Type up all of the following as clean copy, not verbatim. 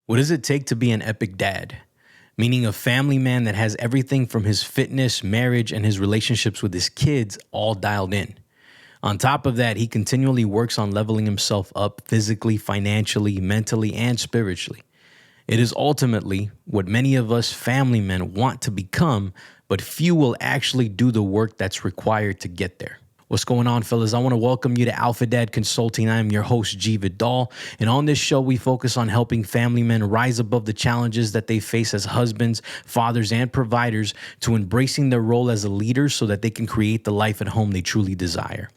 What does it take to be an epic dad? Meaning a family man that has everything from his fitness, marriage, and his relationships with his kids all dialed in. On top of that, he continually works on leveling himself up physically, financially, mentally, and spiritually. It is ultimately what many of us family men want to become, but few will actually do the work that's required to get there. What's going on, fellas? I want to welcome you to Alpha Dad Consulting. I am your host, G. Vidal, and on this show, we focus on helping family men rise above the challenges that they face as husbands, fathers, and providers to embracing their role as a leader so that they can create the life at home they truly desire.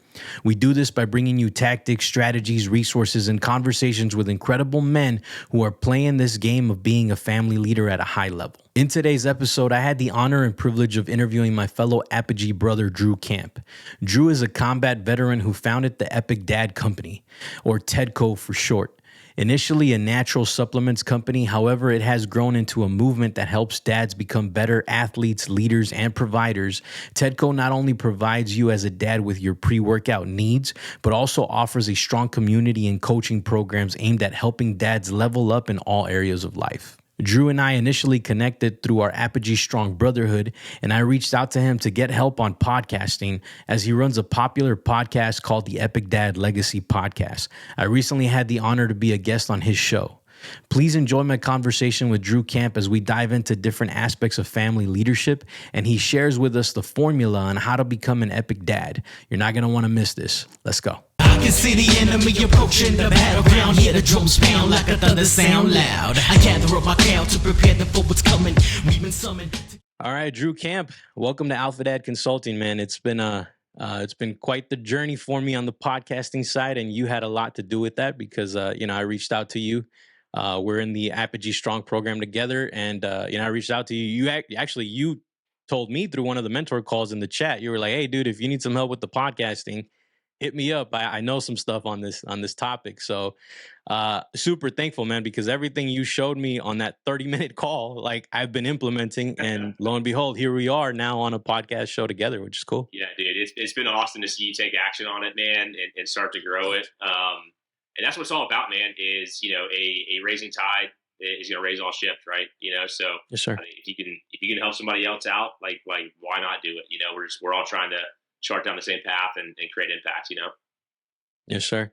We do this by bringing you tactics, strategies, resources, and conversations with incredible men who are playing this game of being a family leader at a high level. In today's episode, I had the honor and privilege of interviewing my fellow Apogee brother, Drew Camp. Drew is a combat veteran who founded the Epic Dad Company, or TEDCO for short. Initially a natural supplements company, however, it has grown into a movement that helps dads become better athletes, leaders, and providers. TEDCO not only provides you as a dad with your pre-workout needs, but also offers a strong community and coaching programs aimed at helping dads level up in all areas of life. Drew and I initially connected through our Apogee Strong Brotherhood, and I reached out to him to get help on podcasting as he runs a popular podcast called the Epic Dad Legacy Podcast. I recently had the honor to be a guest on his show. Please enjoy my conversation with Drew Camp as we dive into different aspects of family leadership, and he shares with us the formula on how to become an epic dad. You're not going to want to miss this. Let's go. I can see the enemy approaching the battleground. Hear the drums pound like a thunder sound loud. I gather up my count to prepare them for what's coming. We've been summoned. All right, Drew Camp, welcome to Alpha Dad Consulting, man. It's been quite the journey for me on the podcasting side, and you had a lot to do with that because I reached out to you. We're in the Apogee Strong program together, and I reached out to you. You told me through one of the mentor calls in the chat. You were like, "Hey, dude, if you need some help with the podcasting, hit me up. I know some stuff on this topic." So super thankful, man, because everything you showed me on that 30-minute call, like I've been implementing, and lo and behold, here we are now on a podcast show together, which is cool. Yeah, dude, it's been awesome to see you take action on it, man, and start to grow it. And that's what it's all about, man, is, a raising tide is going to raise all ships, right? So Yes, sir. if you can help somebody else out, like why not do it? We're all trying to chart down the same path and create impact, Yes, sir.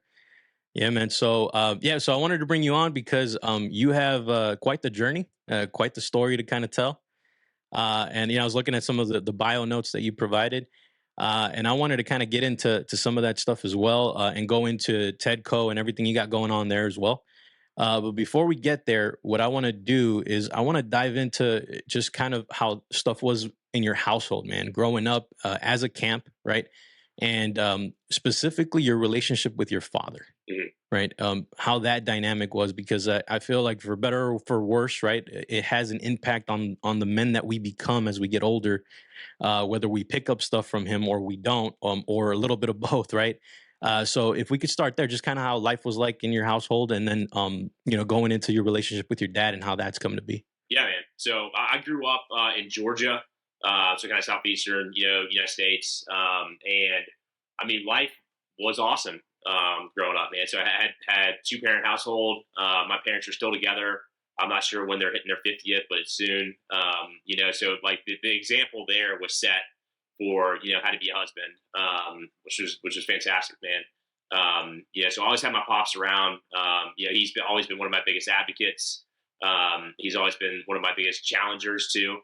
Yeah, man. So, so I wanted to bring you on because you have quite the journey, quite the story to kind of tell. And I was looking at some of the bio notes that you provided, and I wanted to kind of get into some of that stuff as well, and go into TEDCO and everything you got going on there as well. But before we get there, what I want to do is I want to dive into just kind of how stuff was in your household, man, growing up as a camp, right? And specifically your relationship with your father, right? How that dynamic was, because I feel like for better or for worse, right, it has an impact on the men that we become as we get older, whether we pick up stuff from him or we don't, or a little bit of both, right? So if we could start there, just kind of how life was like in your household, and then going into your relationship with your dad and how that's come to be. Yeah, man. So I grew up in Georgia, so kind of southeastern, United States, and I mean, life was awesome growing up, man. So I had 2-parent household. My parents are still together. I'm not sure when they're hitting their 50th, but it's soon. So like the example there was set for how to be a husband, which was fantastic, man. So I always had my pops around. He's always been one of my biggest advocates. He's always been one of my biggest challengers too,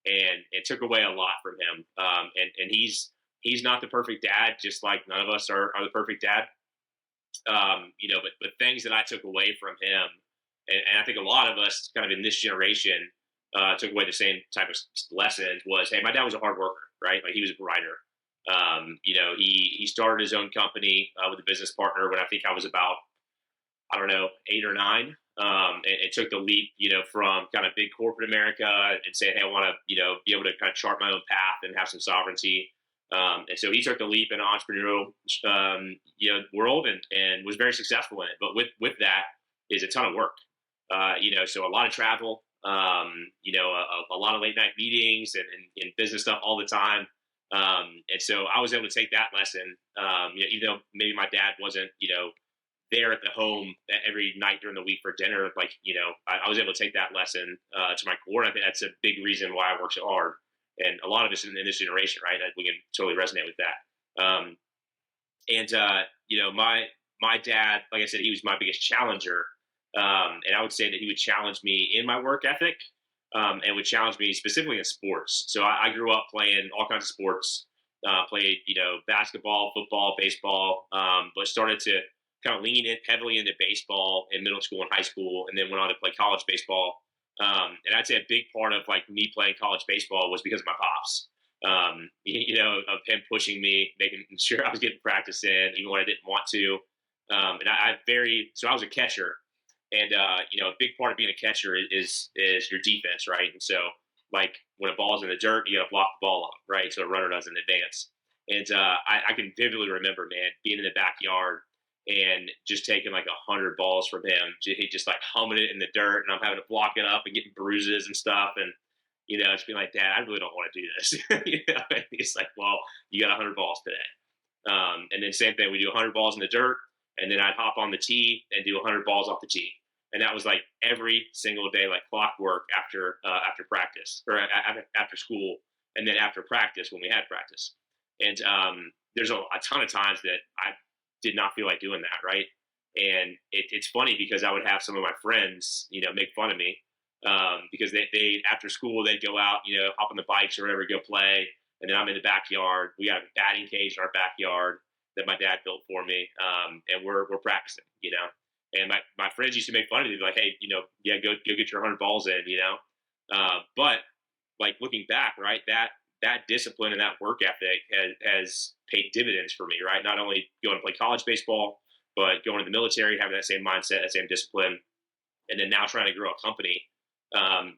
and it took away a lot from him. And he's not the perfect dad, just like none of us are the perfect dad. But things that I took away from him, and I think a lot of us kind of in this generation took away the same type of lessons, was, hey, my dad was a hard worker, right? Like he was a provider. He started his own company with a business partner when I think I was about, 8 or 9. And took the leap, from kind of big corporate America and saying, hey, I want to, be able to kind of chart my own path and have some sovereignty. And so he took the leap in an entrepreneurial, world and was very successful in it. But with that is a ton of work, so a lot of travel, a lot of late night meetings and business stuff all the time. And so I was able to take that lesson, even though maybe my dad wasn't, there at the home every night during the week for dinner, like, I was able to take that lesson to my core. And I think that's a big reason why I work so hard. And a lot of us in this generation, right? We can totally resonate with that. And my dad, like I said, he was my biggest challenger. And I would say that he would challenge me in my work ethic, and would challenge me specifically in sports. So I grew up playing all kinds of sports, played, basketball, football, baseball, but started to kind of lean in heavily into baseball in middle school and high school, and then went on to play college baseball. And I'd say a big part of like me playing college baseball was because of my pops. Of him pushing me, making sure I was getting practice in, even when I didn't want to. So I was a catcher, and a big part of being a catcher is your defense, right? And so, like, when a ball's in the dirt, you got to block the ball up, right? So a runner doesn't advance. And I can vividly remember, man, being in the backyard and just taking like 100 balls from him. He just like humming it in the dirt, and I'm having to block it up and getting bruises and stuff. And it's being like, Dad, I really don't want to do this. And he's like, well, you got 100 balls today. And then same thing, we do 100 balls in the dirt, and then I'd hop on the tee and do 100 balls off the tee. And that was like every single day, like clockwork after practice or after school, and then after practice when we had practice. And there's a ton of times that I did not feel like doing that, right? And it's funny because I would have some of my friends, make fun of me, because they after school they'd go out, hop on the bikes or whatever, go play, and then I'm in the backyard. We got a batting cage in our backyard that my dad built for me, and we're practicing, And my friends used to make fun of me, like, hey, go get your 100 balls in, But like looking back, right, that discipline and that work ethic has paid dividends for me, right? Not only going to play college baseball, but going to the military, having that same mindset, that same discipline, and then now trying to grow a company, and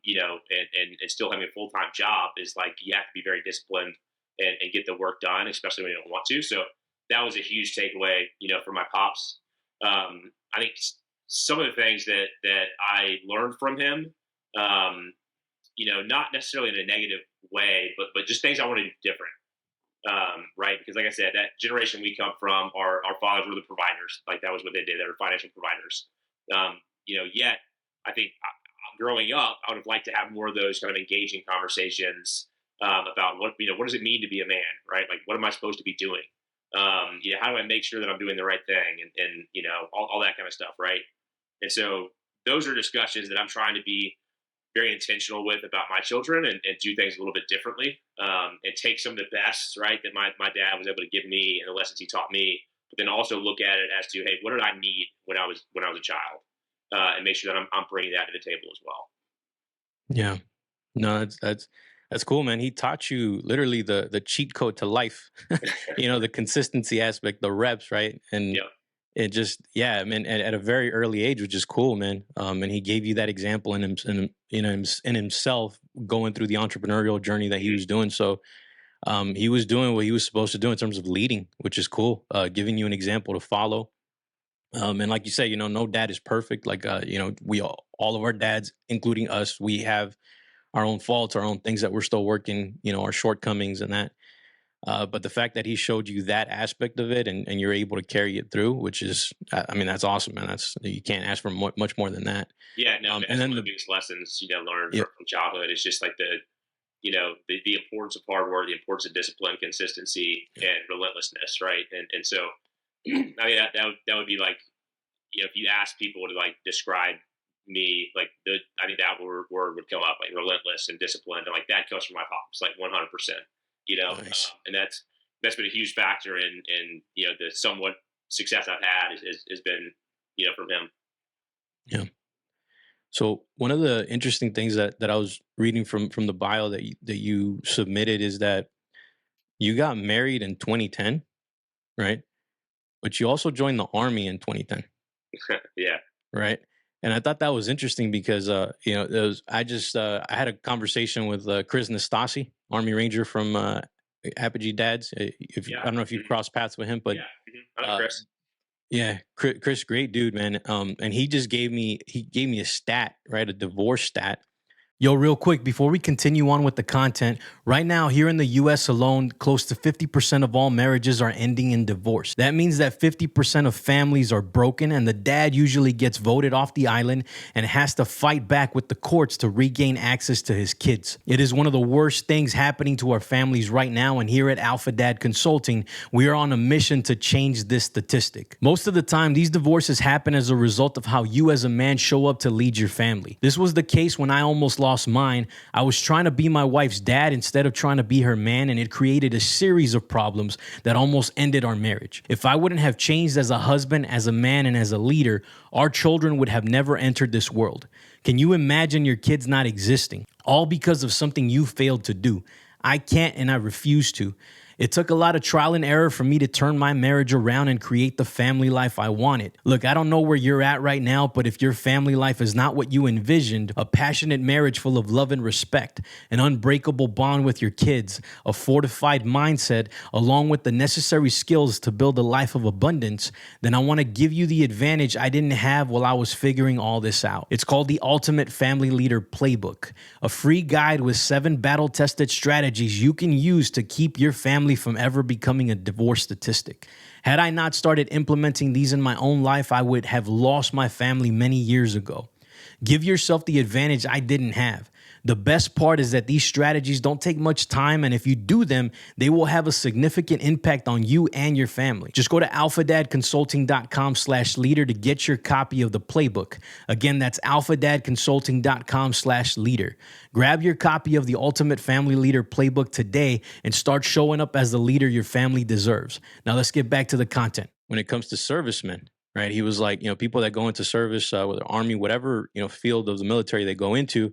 still having a full-time job is like, you have to be very disciplined and get the work done, especially when you don't want to. So that was a huge takeaway, for my pops. I think some of the things that I learned from him, not necessarily in a negative way, but just things I want to do different. Right. Because like I said, that generation we come from, our fathers were the providers. Like that was what they did. They were financial providers. Yet I think growing up, I would have liked to have more of those kind of engaging conversations, about what does it mean to be a man, right? Like, what am I supposed to be doing? How do I make sure that I'm doing the right thing, and all that kind of stuff, right? And so those are discussions that I'm trying to be very intentional with about my children, and do things a little bit differently, and take some of the best, right, that my dad was able to give me and the lessons he taught me, but then also look at it as to, hey, what did I need when I was a child, and make sure that I'm bringing that to the table as well. Yeah. No, that's cool, man. He taught you literally the cheat code to life. The consistency aspect, the reps, right? And Yeah. it just, yeah, I mean, at a very early age, which is cool, man. And he gave you that example in himself going through the entrepreneurial journey that he was doing. So he was doing what he was supposed to do in terms of leading, which is cool. Giving you an example to follow. And like you say, no dad is perfect. Like, we all of our dads, including us, we have our own faults, our own things that we're still working, our shortcomings and that. But the fact that he showed you that aspect of it, and you're able to carry it through, which is, I mean, that's awesome, man. You can't ask for much more than that. Yeah, no, man, And that's then one of the biggest lessons, learned yeah, from childhood. It's just like the importance of hard work, the importance of discipline, consistency, and relentlessness, right? And so, I mean, that would be like, if you ask people to like describe me, like I think that word would come up, like relentless and disciplined, and like that comes from my pops, like 100%. nice. And that's been a huge factor in the somewhat success I've had has been from him. Yeah. So one of the interesting things that I was reading from the bio that you submitted is that you got married in 2010, right? But you also joined the army in 2010. Yeah. Right. And I thought that was interesting because, I had a conversation with Chris Nastasi, Army Ranger from Apogee Dads. I don't know if you've crossed paths with him, but Yeah. I know Chris. yeah, Chris, great dude, man. And he gave me a stat, right? A divorce stat Yo, real quick, before we continue on with the content, right now here in the US alone, close to 50% of all marriages are ending in divorce. That means that 50% of families are broken, and the dad usually gets voted off the island and has to fight back with the courts to regain access to his kids. It is one of the worst things happening to our families right now, and here at Alpha Dad Consulting, we are on a mission to change this statistic. Most of the time, these divorces happen as a result of how you as a man show up to lead your family. This was the case when I almost lost mine. I was trying to be my wife's dad instead of trying to be her man, and it created a series of problems that almost ended our marriage. If I wouldn't have changed as a husband, as a man, and as a leader, our children would have never entered this world. Can you imagine your kids not existing? All because of something you failed to do. I can't, and I refuse to. It took a lot of trial and error for me to turn my marriage around and create the family life I wanted. Look, I don't know where you're at right now, but if your family life is not what you envisioned, a passionate marriage full of love and respect, an unbreakable bond with your kids, a fortified mindset, along with the necessary skills to build a life of abundance, then I want to give you the advantage I didn't have while I was figuring all this out. It's called the Ultimate Family Leader Playbook, a free guide with 7 battle-tested strategies you can use to keep your family from ever becoming a divorce statistic. Had I not started implementing these in my own life, I would have lost my family many years ago. Give yourself the advantage I didn't have. The best part is that these strategies don't take much time, and if you do them, they will have a significant impact on you and your family. Just go to alphadadconsulting.com/leader to get your copy of the playbook. Again, that's alphadadconsulting.com/leader. Grab your copy of the Ultimate Family Leader Playbook today and start showing up as the leader your family deserves. Now let's get back to the content. When it comes to servicemen, right? He was like, people that go into service, whether army, whatever, field of the military they go into,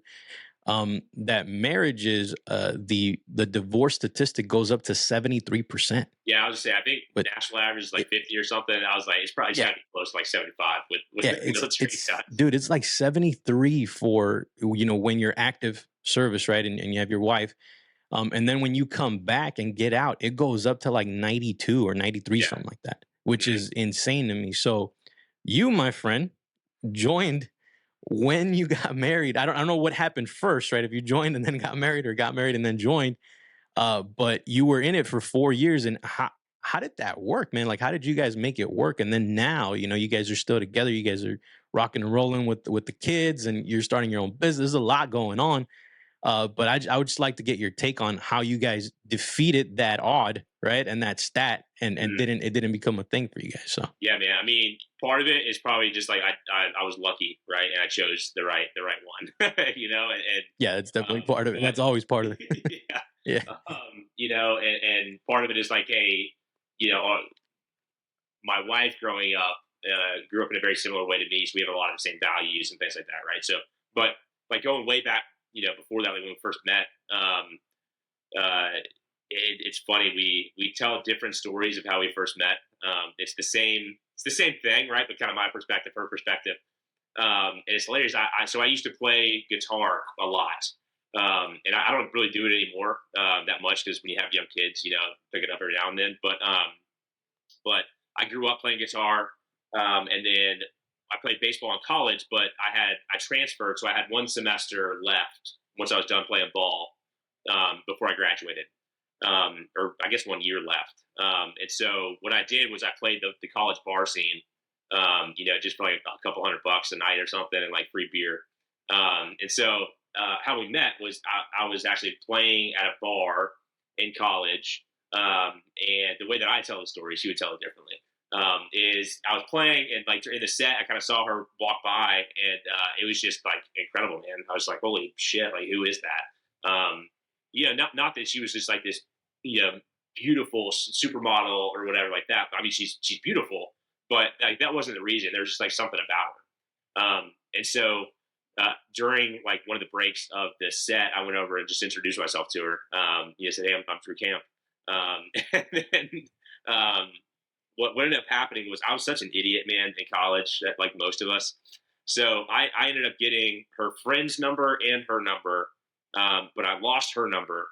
that marriages, the divorce statistic goes up to 73%. Yeah, I was gonna say, I think the national average is like 50 or something. I was like, it's probably gotta be close to like 75 with the military guys. Dude, it's like 73 for, when you're active service, right? And you have your wife. And then when you come back and get out, it goes up to like 92 or 93, something like that, which is insane to me. So you, my friend, joined when you got married. I don't know what happened first, right? If you joined and then got married, or got married and then joined, but you were in it for 4 years. And how did that work, man? Like, how did you guys make it work? And then now, you guys are still together. You guys are rocking and rolling with the kids, and you're starting your own business. There's a lot going on. But I would just like to get your take on how you guys defeated that odd, right? And that stat, and it didn't become a thing for you guys. So yeah, man. I mean, part of it is probably just like I was lucky, right? And I chose the right one, and yeah, that's definitely part of it. That's always part of it. Yeah. And part of it is like, hey, my wife growing up grew up in a very similar way to me, so we have a lot of the same values and things like that, right? So, but like going way back, before that, like when we first met, it's funny. We tell different stories of how we first met. It's the same thing, right? But kind of my perspective, her perspective, and it's hilarious. So I used to play guitar a lot, and I don't really do it anymore that much, because when you have young kids, pick it up every now and then. But I grew up playing guitar, and then I played baseball in college, but I transferred, so I had one semester left once I was done playing ball before I graduated, or I guess 1 year left. And so what I did was I played the college bar scene, just playing a couple $100 a night or something, and like free beer. And so how we met was I was actually playing at a bar in college, and the way that I tell the story, she would tell it differently. Is I was playing, and like in the set, I kind of saw her walk by, and it was just like incredible, man. I was like, holy shit, like who is that? Not that she was just like this, beautiful supermodel or whatever like that. I mean, she's beautiful, but like that wasn't the reason. There was just like something about her. And so during like one of the breaks of the set, I went over and just introduced myself to her. Said, hey, I'm through camp. And then what ended up happening was I was such an idiot, man, in college, like most of us. So I ended up getting her friend's number and her number, but I lost her number.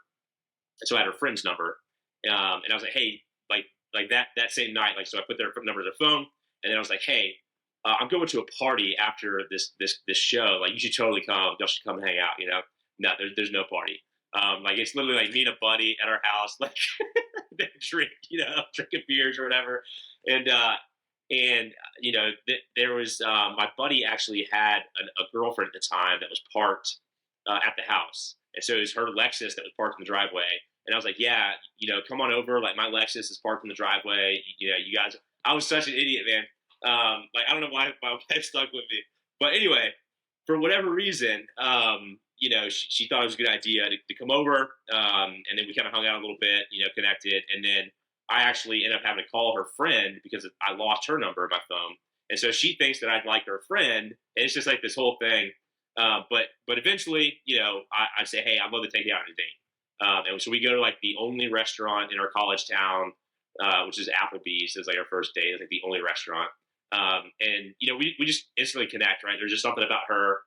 So I had her friend's number, and I was like, hey, like that same night, like, so I put their number in their phone, and then I was like, hey, I'm going to a party after this show. Like, you should totally come. Y'all should come hang out, no, there's no party. Like it's literally like me and a buddy at our house, like drink, drinking beers or whatever. And there was my buddy actually had a girlfriend at the time that was parked at the house, and so it was her Lexus that was parked in the driveway. And I was like, yeah, come on over. Like my Lexus is parked in the driveway. You guys. I was such an idiot, man. Like I don't know why my wife stuck with me, but anyway, for whatever reason, she thought it was a good idea to come over, and then we kind of hung out a little bit, connected, and then I actually ended up having to call her friend because I lost her number in my phone, and so she thinks that I'd like her friend, and it's just like this whole thing. But eventually, I say, hey, I'd love to take you out on a date, and so we go to like the only restaurant in our college town, which is Applebee's. It's like our first date. It's like the only restaurant. And we just instantly connect, right? There's just something about her,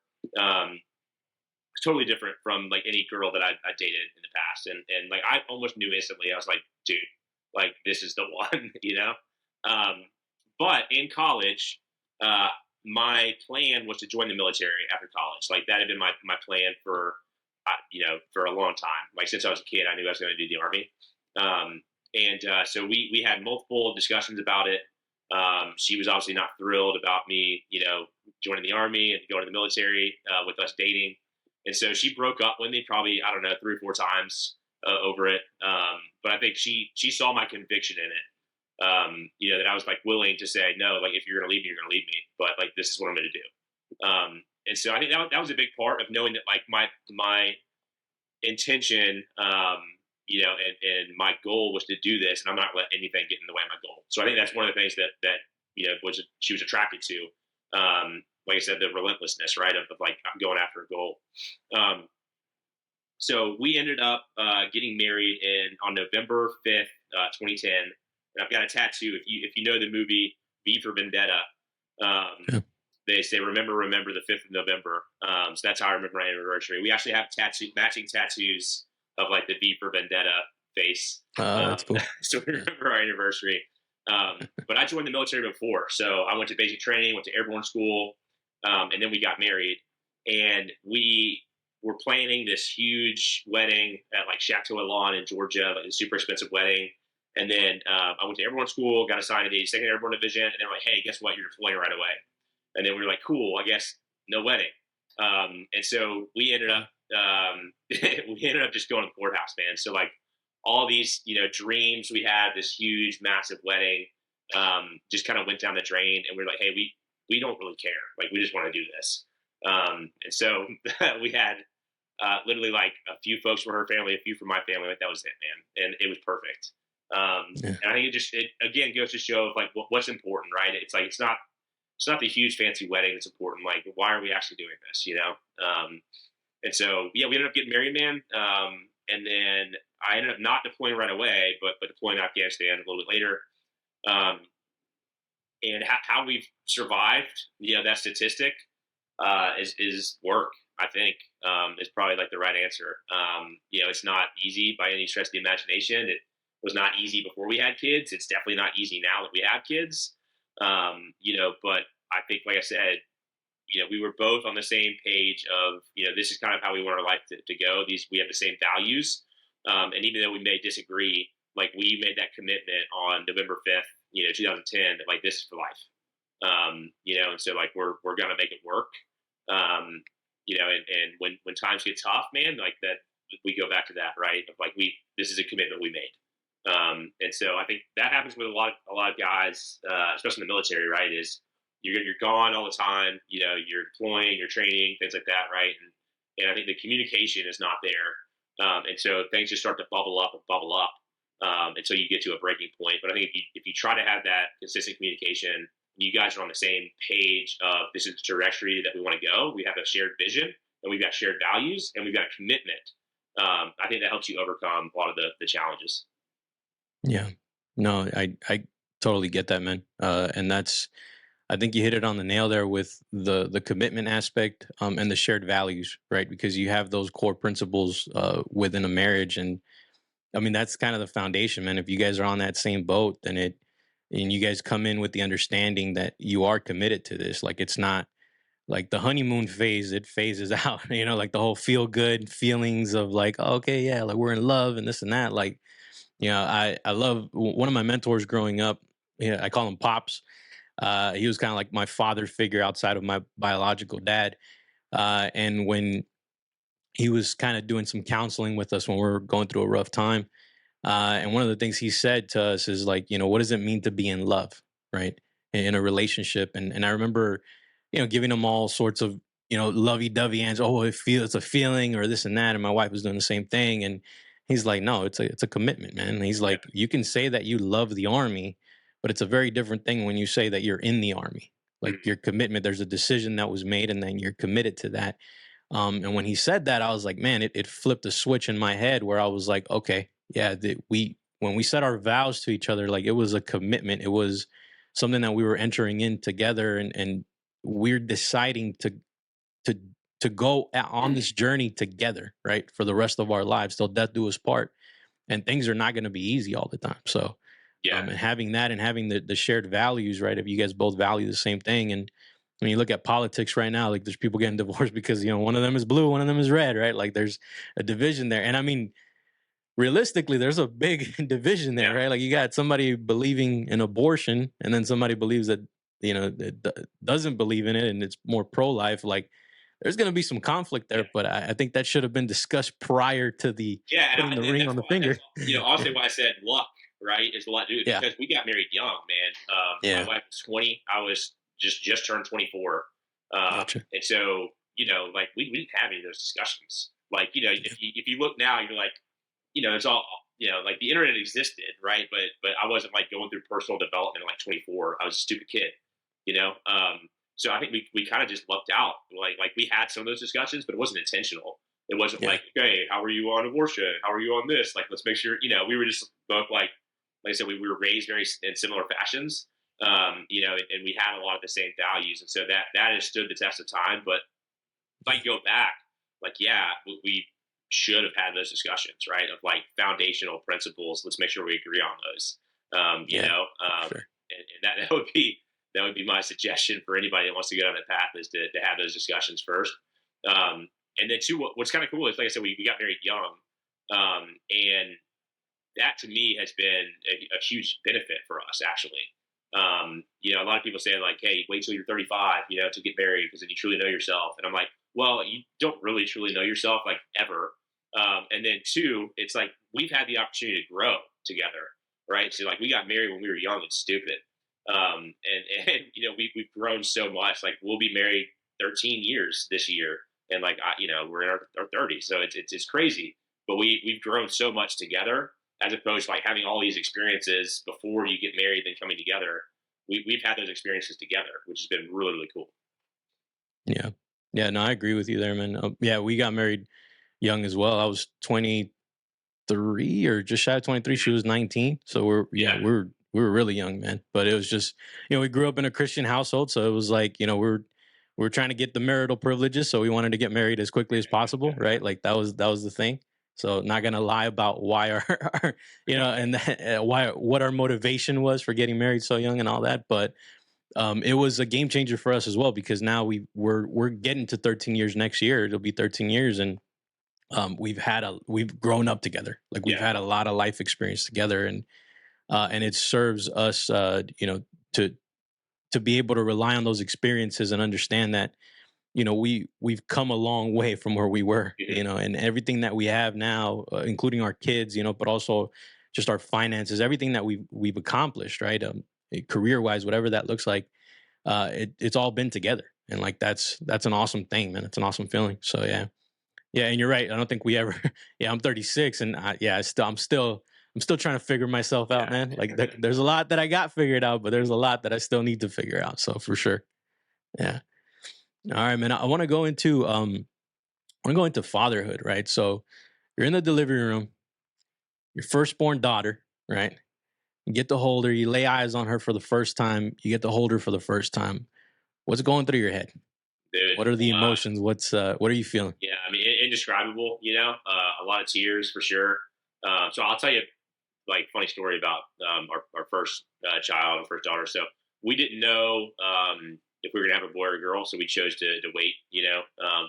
totally different from like any girl that I dated in the past. And like, I almost knew instantly. I was like, dude, like this is the one, but in college, my plan was to join the military after college. Like that had been my plan for a long time. Like since I was a kid, I knew I was going to do the Army. So we had multiple discussions about it. She was obviously not thrilled about me, joining the Army and going to the military with us dating. And so she broke up with me probably, I don't know, 3 or 4 times over it. But I think she saw my conviction in it, that I was like willing to say, no, like if you're going to leave me, you're going to leave me. But like, this is what I'm going to do. And so I think that was a big part of knowing that like my intention, and my goal was to do this, and I'm not letting anything get in the way of my goal. So I think that's one of the things that she was attracted to. Like I said, the relentlessness, right, of like I'm going after a goal. So we ended up getting married on November 5th, 2010, and I've got a tattoo. If you know the movie V for Vendetta, yeah. They say remember the 5th of November. So that's how I remember my anniversary. We actually have matching tattoos of like the V for Vendetta face. That's cool. So we remember our anniversary. But I joined the military before. So I went to basic training, went to airborne school, and then we got married. And we were planning this huge wedding at like Chateau Elan in Georgia, like a super expensive wedding. And then I went to airborne school, got assigned to the 2nd Airborne Division, and they're like, hey, guess what? You're deploying right away. And then we were like, cool, I guess no wedding. And so we ended up just going to the courthouse, man. So like all these, dreams we had, this huge, massive wedding, just kind of went down the drain. And we were like, hey, we don't really care. Like, we just want to do this. And so we had literally like a few folks from her family, a few from my family. Like that was it, man. And it was perfect. Yeah. And I think it again goes to show like what's important, right? It's like, it's not the huge fancy wedding that's important. Like, why are we actually doing this? And so, yeah, we ended up getting married, man. And then I ended up not deploying right away, but deploying to Afghanistan a little bit later. And how we've survived, that statistic is work, I think, is probably like the right answer. It's not easy by any stretch of the imagination. It was not easy before we had kids. It's definitely not easy now that we have kids. But I think, like I said, we were both on the same page of, this is kind of how we want our life to go. We have the same values. And even though we may disagree, like we made that commitment on November 5th, 2010, that like, this is for life. And so like, we're going to make it work. And when times get tough, man, like that, we go back to that, right? Of like, this is a commitment we made. And so I think that happens with a lot of guys, especially in the military, right? Is you're gone all the time, you're deploying, you're training, things like that, right? And I think the communication is not there. And so things just start to bubble up until you get to a breaking point. But I think if you try to have that consistent communication, you guys are on the same page of this is the trajectory that we want to go. We have a shared vision, and we've got shared values, and we've got a commitment. I think that helps you overcome a lot of the challenges. Yeah, no, I totally get that, man. And I think you hit it on the nail there with the commitment aspect, and the shared values, right? Because you have those core principles, within a marriage. And I mean, that's kind of the foundation, man. If you guys are on that same boat, and you guys come in with the understanding that you are committed to this, like it's not, like the honeymoon phase, it phases out, like the whole feel good feelings of like, oh, okay, yeah, like we're in love and this and that. Like, I love one of my mentors growing up. Yeah, I call him Pops. He was kind of like my father figure outside of my biological dad. And when he was kind of doing some counseling with us when we were going through a rough time, and one of the things he said to us is like, what does it mean to be in love, right? In a relationship. And I remember, giving him all sorts of, lovey dovey answers. Oh, it's a feeling or this and that. And my wife was doing the same thing. And he's like, no, it's a commitment, man. And he's Yeah. like, you can say that you love the army, but it's a very different thing when you say that you're in the army. Like Mhm. your commitment, there's a decision that was made and then you're committed to that. And when he said that, I was like, man, it flipped a switch in my head where I was like, okay, yeah, when we set our vows to each other, like it was a commitment. It was something that we were entering in together, and we're deciding to to go on this journey together, right, for the rest of our lives till death do us part. And things are not going to be easy all the time. So, Yeah. and having that and having the shared values, right? If you guys both value the same thing, and when you look at politics right now, like there's people getting divorced because one of them is blue, one of them is red, right? Like there's a division there, and I mean, realistically, there's a big division there, Yeah. right? Like you got somebody believing in abortion, and then somebody believes that doesn't believe in it, and it's more pro-life. Like there's going to be some conflict there, Yeah. but I think that should have been discussed prior to the Yeah, putting the and ring that's on the why finger. honestly why I said luck, right, is a lot to do Yeah, because we got married young, man. My yeah, wife was 20, I was just turned 24, gotcha. and so like we didn't have any of those discussions. Like if you look now, you're like it's all like the internet existed, right? But I wasn't like going through personal development at like 24. I was a stupid kid, you know. So I think we kind of just lucked out. Like we had some of those discussions, but it wasn't intentional. It wasn't Yeah, like, okay, how are you on abortion? How are you on this? Like, let's make sure. We were just both like I said, we were raised very in similar fashions. And we had a lot of the same values, and so that has stood the test of time. But if I go back, like, yeah, we should have had those discussions, right? Of like foundational principles. Let's make sure we agree on those. yeah, for sure. And that would be my suggestion for anybody that wants to go down that path is to have those discussions first. And then two, what's kind of cool is, like I said, we got married young, and that to me has been a huge benefit for us, actually. A lot of people say like, "Hey, wait till you're 35, to get married because then you truly know yourself." And I'm like, well, you don't really truly know yourself like ever. And then two, it's like we've had the opportunity to grow together, right? So like we got married when we were young and stupid, and we've grown so much. Like we'll be married 13 years this year, and like we're in our 30s, so it's crazy. But we've grown so much together as opposed to like having all these experiences before you get married, then coming together. We've had those experiences together, which has been really, really cool. Yeah, yeah. No, I agree with you there, man. Yeah, we got married young as well. I was 23 or just shy of 23. She was 19. So Yeah. we were really young, man. But it was just, we grew up in a Christian household. So it was like, we were trying to get the marital privileges. So we wanted to get married as quickly as possible. Right. Like that was the thing. So not going to lie about why our and what our motivation was for getting married so young and all that. But it was a game changer for us as well, because now we're getting to 13 years next year. It'll be 13 years. And we've grown up together. Like we've Yeah. had a lot of life experience together, and it serves us, to be able to rely on those experiences and understand that we've come a long way from where we were, Mhm. and everything that we have now, including our kids, but also just our finances, everything that we've accomplished, right? Career wise, whatever that looks like, it's all been together, and like that's an awesome thing, man. It's an awesome feeling. So yeah. Yeah, and you're right. I don't think we ever. Yeah, I'm 36, and I'm still trying to figure myself out, Yeah. man. Like there's a lot that I got figured out, but there's a lot that I still need to figure out. So for sure, yeah. All right, man. I want to go into fatherhood, right? So you're in the delivery room, your firstborn daughter, right? You get to hold her, you lay eyes on her for the first time, you get to hold her for the first time. What's going through your head? Dude. What are the emotions? What are you feeling? Yeah, I mean, indescribable. A lot of tears for sure. So I'll tell you, like, funny story about our first child, our first daughter. So we didn't know. if we were gonna have a boy or a girl. So we chose to wait, to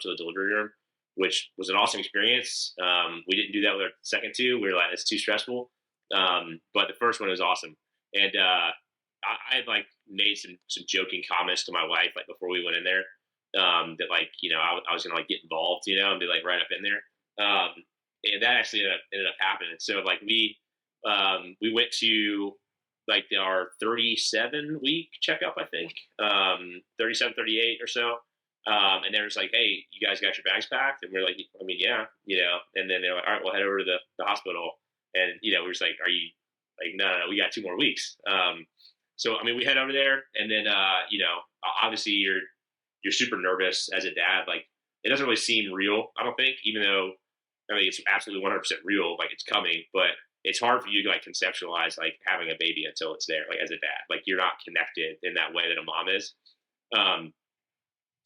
the delivery room, which was an awesome experience. We didn't do that with our second two. We were like, it's too stressful. But the first one was awesome, and I had like made some joking comments to my wife like before we went in there, that like I was gonna like get involved, and be like right up in there. And that actually ended up happening. So like we went to like our 37-week checkup, I think, 37, 38 or so. And they're just like, hey, you guys got your bags packed? And we're like, I mean, yeah, and then they're like, all right, we'll head over to the hospital. And, we're just like, are you like, no, we got 2 more weeks. So, I mean, we head over there and then, obviously you're super nervous as a dad. Like it doesn't really seem real, I don't think, even though I mean, it's absolutely 100% real, like it's coming, but it's hard for you to like conceptualize like having a baby until it's there, like as a dad, like you're not connected in that way that a mom is. Um,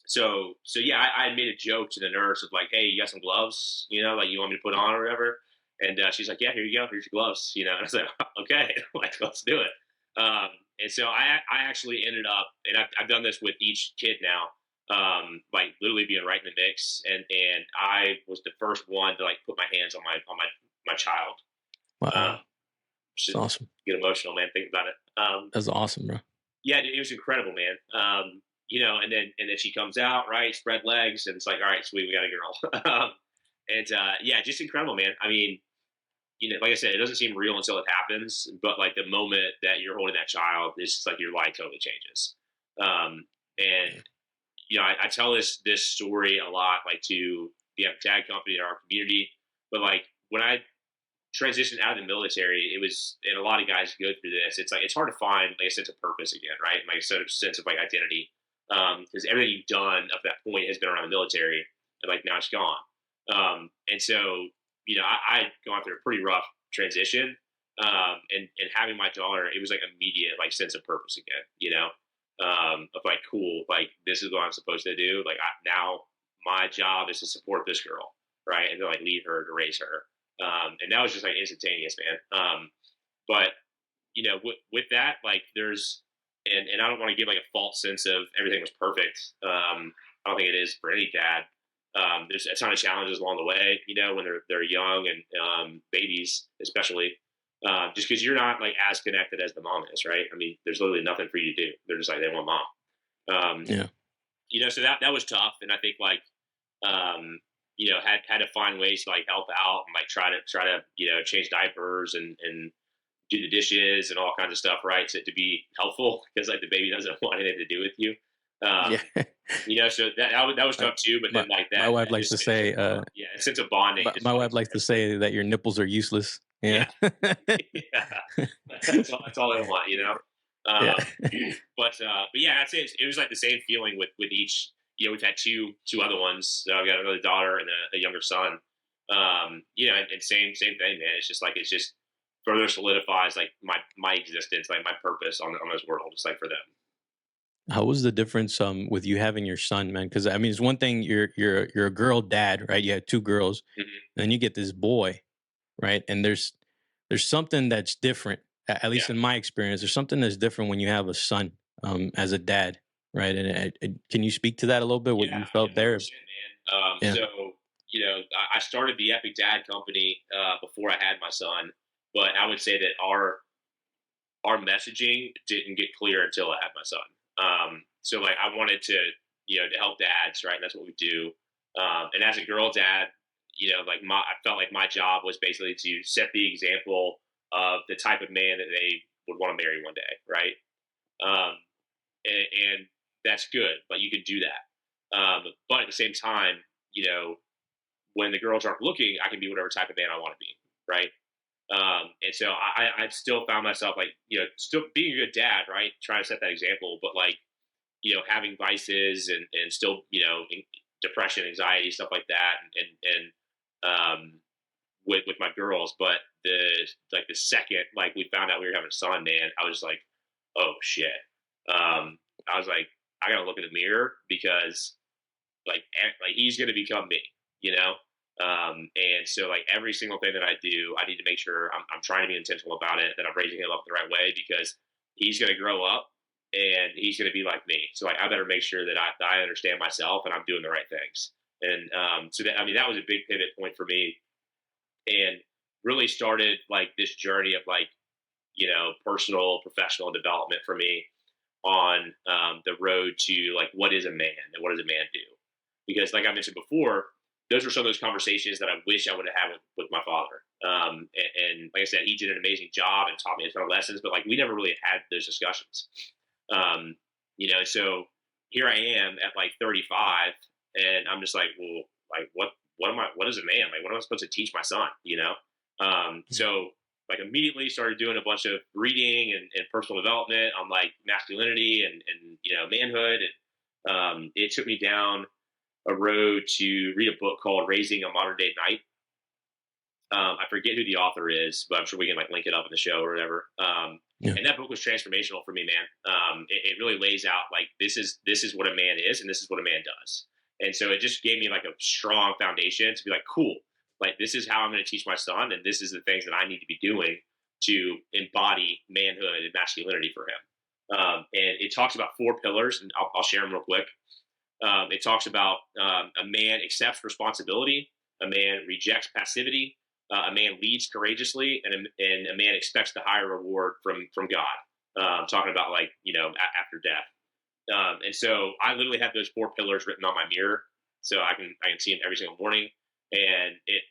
so yeah, I made a joke to the nurse of like, hey, you got some gloves, like you want me to put on or whatever. And she's like, yeah, here you go. Here's your gloves, And I was like, okay, like, let's do it. And so I actually ended up, and I've done this with each kid now, like literally being right in the mix, and I was the first one to like put my hands on my child. Wow, that's awesome. Get emotional, man. Think about it. That's awesome, bro. Yeah, it was incredible, man. And then she comes out, right, spread legs, and it's like, all right, sweet, we got a girl. And yeah, just incredible, man. I mean, like I said, it doesn't seem real until it happens, but like the moment that you're holding that child, it's just like your life totally changes. And I tell this story a lot, like to the Tag company in our community. But like when I transitioned out of the military, it was, and a lot of guys go through this. It's like it's hard to find like a sense of purpose again, right? Like a sense of like identity, because everything you've done up to that point has been around the military, and like now it's gone. And so I'd gone through a pretty rough transition, and having my daughter, it was like immediate like sense of purpose again, of like, cool, like this is what I'm supposed to do. Like now my job is to support this girl, right, and to like lead her, to raise her. And that was just like instantaneous, man. But with that, like there's, and I don't want to give like a false sense of everything was perfect. I don't think it is for any dad. There's a ton of challenges along the way, when they're young and babies, especially. Just because you're not like as connected as the mom is, right? I mean, there's literally nothing for you to do. They're just like, they want mom. Yeah. So that was tough, and I think like, had to find ways to like help out and like try to change diapers and do the dishes and all kinds of stuff, right? To be helpful, because like the baby doesn't want anything to do with you. So that was tough too. But then like that, my wife likes to say, a sense of bonding. My wife likes to say that your nipples are useless. Yeah. That's all I want, But yeah, I'd say it was like the same feeling with each. We've had two other ones. I've got another daughter and a younger son. And same thing, man. It's just further solidifies like my existence, like my purpose on this world. It's like for them. How was the difference with you having your son, man? Because I mean, it's one thing you're a girl dad, right? You had 2 girls, and then you get this boy, right? And there's something that's different. At least in my experience, there's something that's different when you have a son as a dad, right? And can you speak to that a little bit? What you felt there? Man. So I started the Epic Dad company before I had my son, but I would say that our messaging didn't get clear until I had my son. So like I wanted to help dads, right? And that's what we do. And as a girl dad, like I felt like my job was basically to set the example of the type of man that they would want to marry one day, right? And that's good, but you can do that. But at the same time, when the girls aren't looking, I can be whatever type of man I want to be, right? And so I still found myself like, still being a good dad, right? Trying to set that example, but like, having vices and still, depression, anxiety, stuff like that. And with my girls, but the second, like we found out we were having a son, man, I was like, oh shit. I was like, I gotta look in the mirror because like he's going to become me, and so like every single thing that I do, I need to make sure I'm trying to be intentional about it, that I'm raising him up the right way, because he's going to grow up and he's going to be like me. So like, I better make sure that I understand myself and I'm doing the right things. And so that, I mean, that was a big pivot point for me, and really started like this journey of like, personal, professional development for me on the road to like, what is a man and what does a man do? Because like I mentioned before, those were some of those conversations that I wish I would have had with my father. And like I said, he did an amazing job and taught me a ton of lessons, but like we never really had those discussions. So here I am at like 35, and I'm just like, well, like what is a man? Like, what am I supposed to teach my son? So like immediately started doing a bunch of reading and personal development on like masculinity and manhood. And it took me down a road to read a book called Raising a Modern Day Knight. I forget who the author is, but I'm sure we can like link it up in the show or whatever. And that book was transformational for me, man. It really lays out like this is what a man is and this is what a man does. And so it just gave me like a strong foundation to be like, cool, like this is how I'm going to teach my son, and this is the things that I need to be doing to embody manhood and masculinity for him. And it talks about 4 pillars, and I'll share them real quick. It talks about a man accepts responsibility, a man rejects passivity, a man leads courageously, and a man expects the higher reward from God. Talking about like after death. And so I literally have those 4 pillars written on my mirror, so I can see them every single morning, and it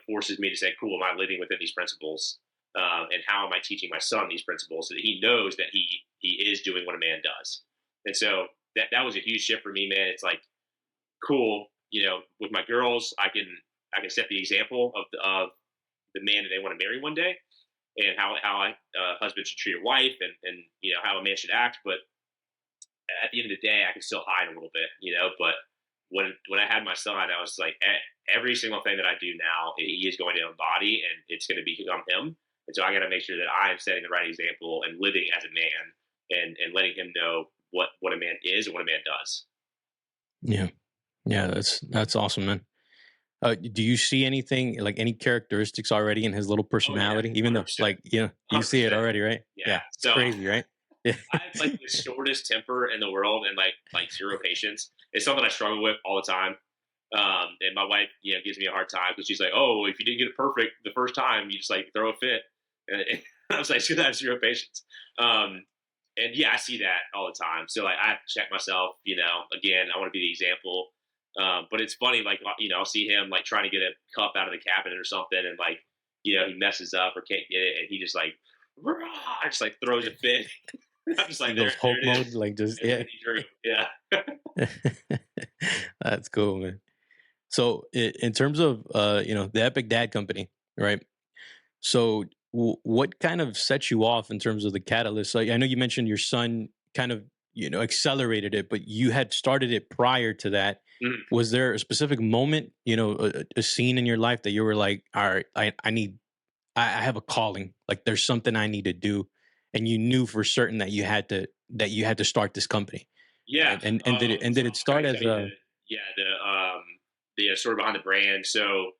forces me to say, cool, am I living within these principles? And how am I teaching my son these principles so that he knows that he is doing what a man does? And so that was a huge shift for me, man. It's like, cool, with my girls, I can set the example of the man that they want to marry one day, and how a husband should treat a wife, and how a man should act. But at the end of the day, I can still hide a little bit, But when I had my son, I was like, every single thing that I do now, he is going to embody, and it's going to become him. And so I got to make sure that I am setting the right example and living as a man, and letting him know what a man is and what a man does. Yeah, that's awesome, man. Do you see anything like any characteristics already in his little personality? Oh, yeah, even though, like, you see it already, right? Yeah. It's crazy, right? Yeah. I have like the shortest temper in the world, and like zero patience. It's something I struggle with all the time. And my wife, gives me a hard time because she's like, "Oh, if you didn't get it perfect the first time, you just like throw a fit." And I was like, "She's I have zero patience." And yeah, I see that all the time. So like, I have to check myself. Again, I want to be the example. But it's funny, like, I'll see him like trying to get a cup out of the cabinet or something, and like, he messes up or can't get it, and he just like, just like throws a fit. I'm just like, those Hulk mode, like just yeah. That's cool, man. So in terms of the Epic Dad Company, right? So what kind of set you off in terms of the catalyst? Like, I know you mentioned your son kind of accelerated it, but you had started it prior to that. Mm-hmm. Was there a specific moment, a scene in your life that you were like, all right, I have a calling, like there's something I need to do, and you knew for certain that you had to start this company? Yeah. And did it start as a the story behind the brand? So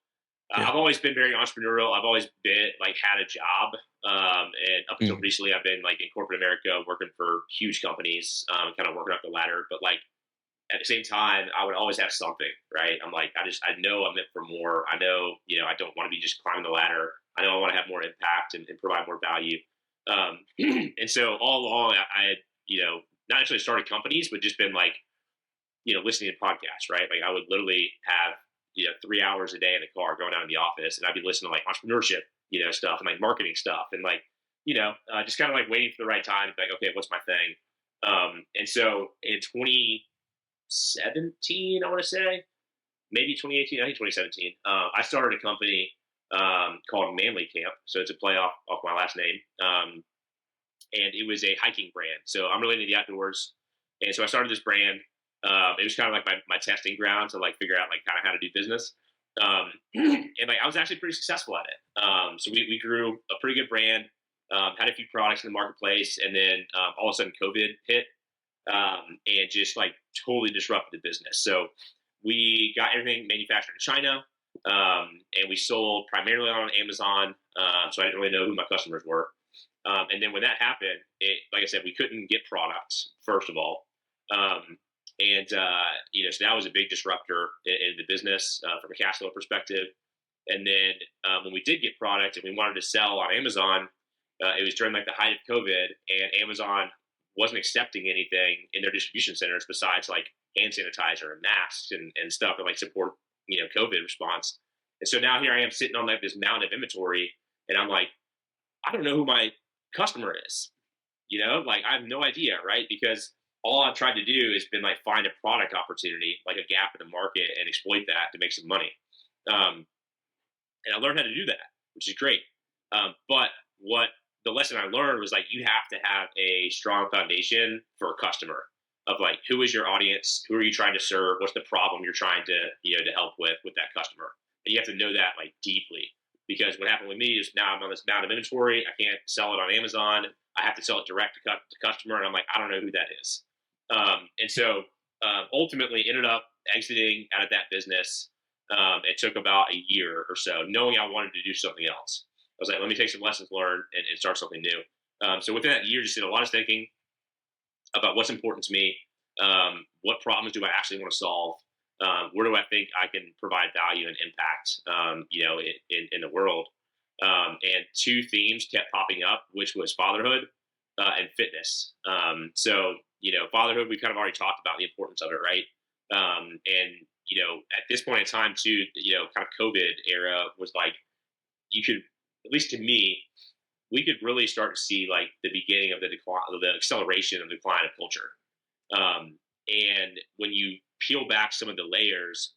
Yeah. I've always been very entrepreneurial. I've always been like had a job, and up until recently, I've been like in corporate America, working for huge companies, kind of working up the ladder. But like at the same time, I would always have something, right? I'm like, I know I'm meant for more. I know, I don't want to be just climbing the ladder. I know I want to have more impact and provide more value. And so all along, I had, not necessarily started companies, but just been like, listening to podcasts, right? Like I would literally have, 3 hours a day in the car going out in the office, and I'd be listening to like entrepreneurship, stuff, and like marketing stuff, and like, just kind of like waiting for the right time to be like, okay, what's my thing? And so in 2017, I want to say, maybe 2018, I think 2017, I started a company called Manly Camp. So it's a play off my last name. And it was a hiking brand. So I'm really into the outdoors. And so I started this brand. It was kind of like my testing ground to like figure out like kind of how to do business. And like I was actually pretty successful at it. So we grew a pretty good brand, had a few products in the marketplace, and then all of a sudden COVID hit, and just like totally disrupted the business. So we got everything manufactured in China, and we sold primarily on Amazon. So I didn't really know who my customers were. And then when that happened, like I said, we couldn't get products, first of all. So that was a big disruptor in the business from a cash flow perspective. And then when we did get product and we wanted to sell on Amazon, it was during like the height of COVID, and Amazon wasn't accepting anything in their distribution centers besides like hand sanitizer and masks and stuff that like support COVID response. And so now here I am sitting on like this mountain of inventory, and I'm like, I don't know who my customer is. Like I have no idea, right? Because all I've tried to do has been like find a product opportunity, like a gap in the market, and exploit that to make some money. And I learned how to do that, which is great. But what the lesson I learned was like, you have to have a strong foundation for a customer of like, who is your audience? Who are you trying to serve? What's the problem you're trying to, to help with that customer? And you have to know that like deeply, because what happened with me is now I'm on this mountain of inventory. I can't sell it on Amazon. I have to sell it direct to customer. And I'm like, I don't know who that is. And so ultimately ended up exiting out of that business. It took about a year or so, knowing I wanted to do something else. I was like, let me take some lessons learned and start something new. So within that year, just did a lot of thinking about what's important to me. What problems do I actually want to solve? Where do I think I can provide value and impact, in the world? And two themes kept popping up, which was fatherhood and fitness. So fatherhood, we kind of already talked about the importance of it, right? At this point in time too, kind of COVID era was like, you could, at least to me, we could really start to see like the beginning of the decline, the acceleration of the decline of culture. And when you peel back some of the layers,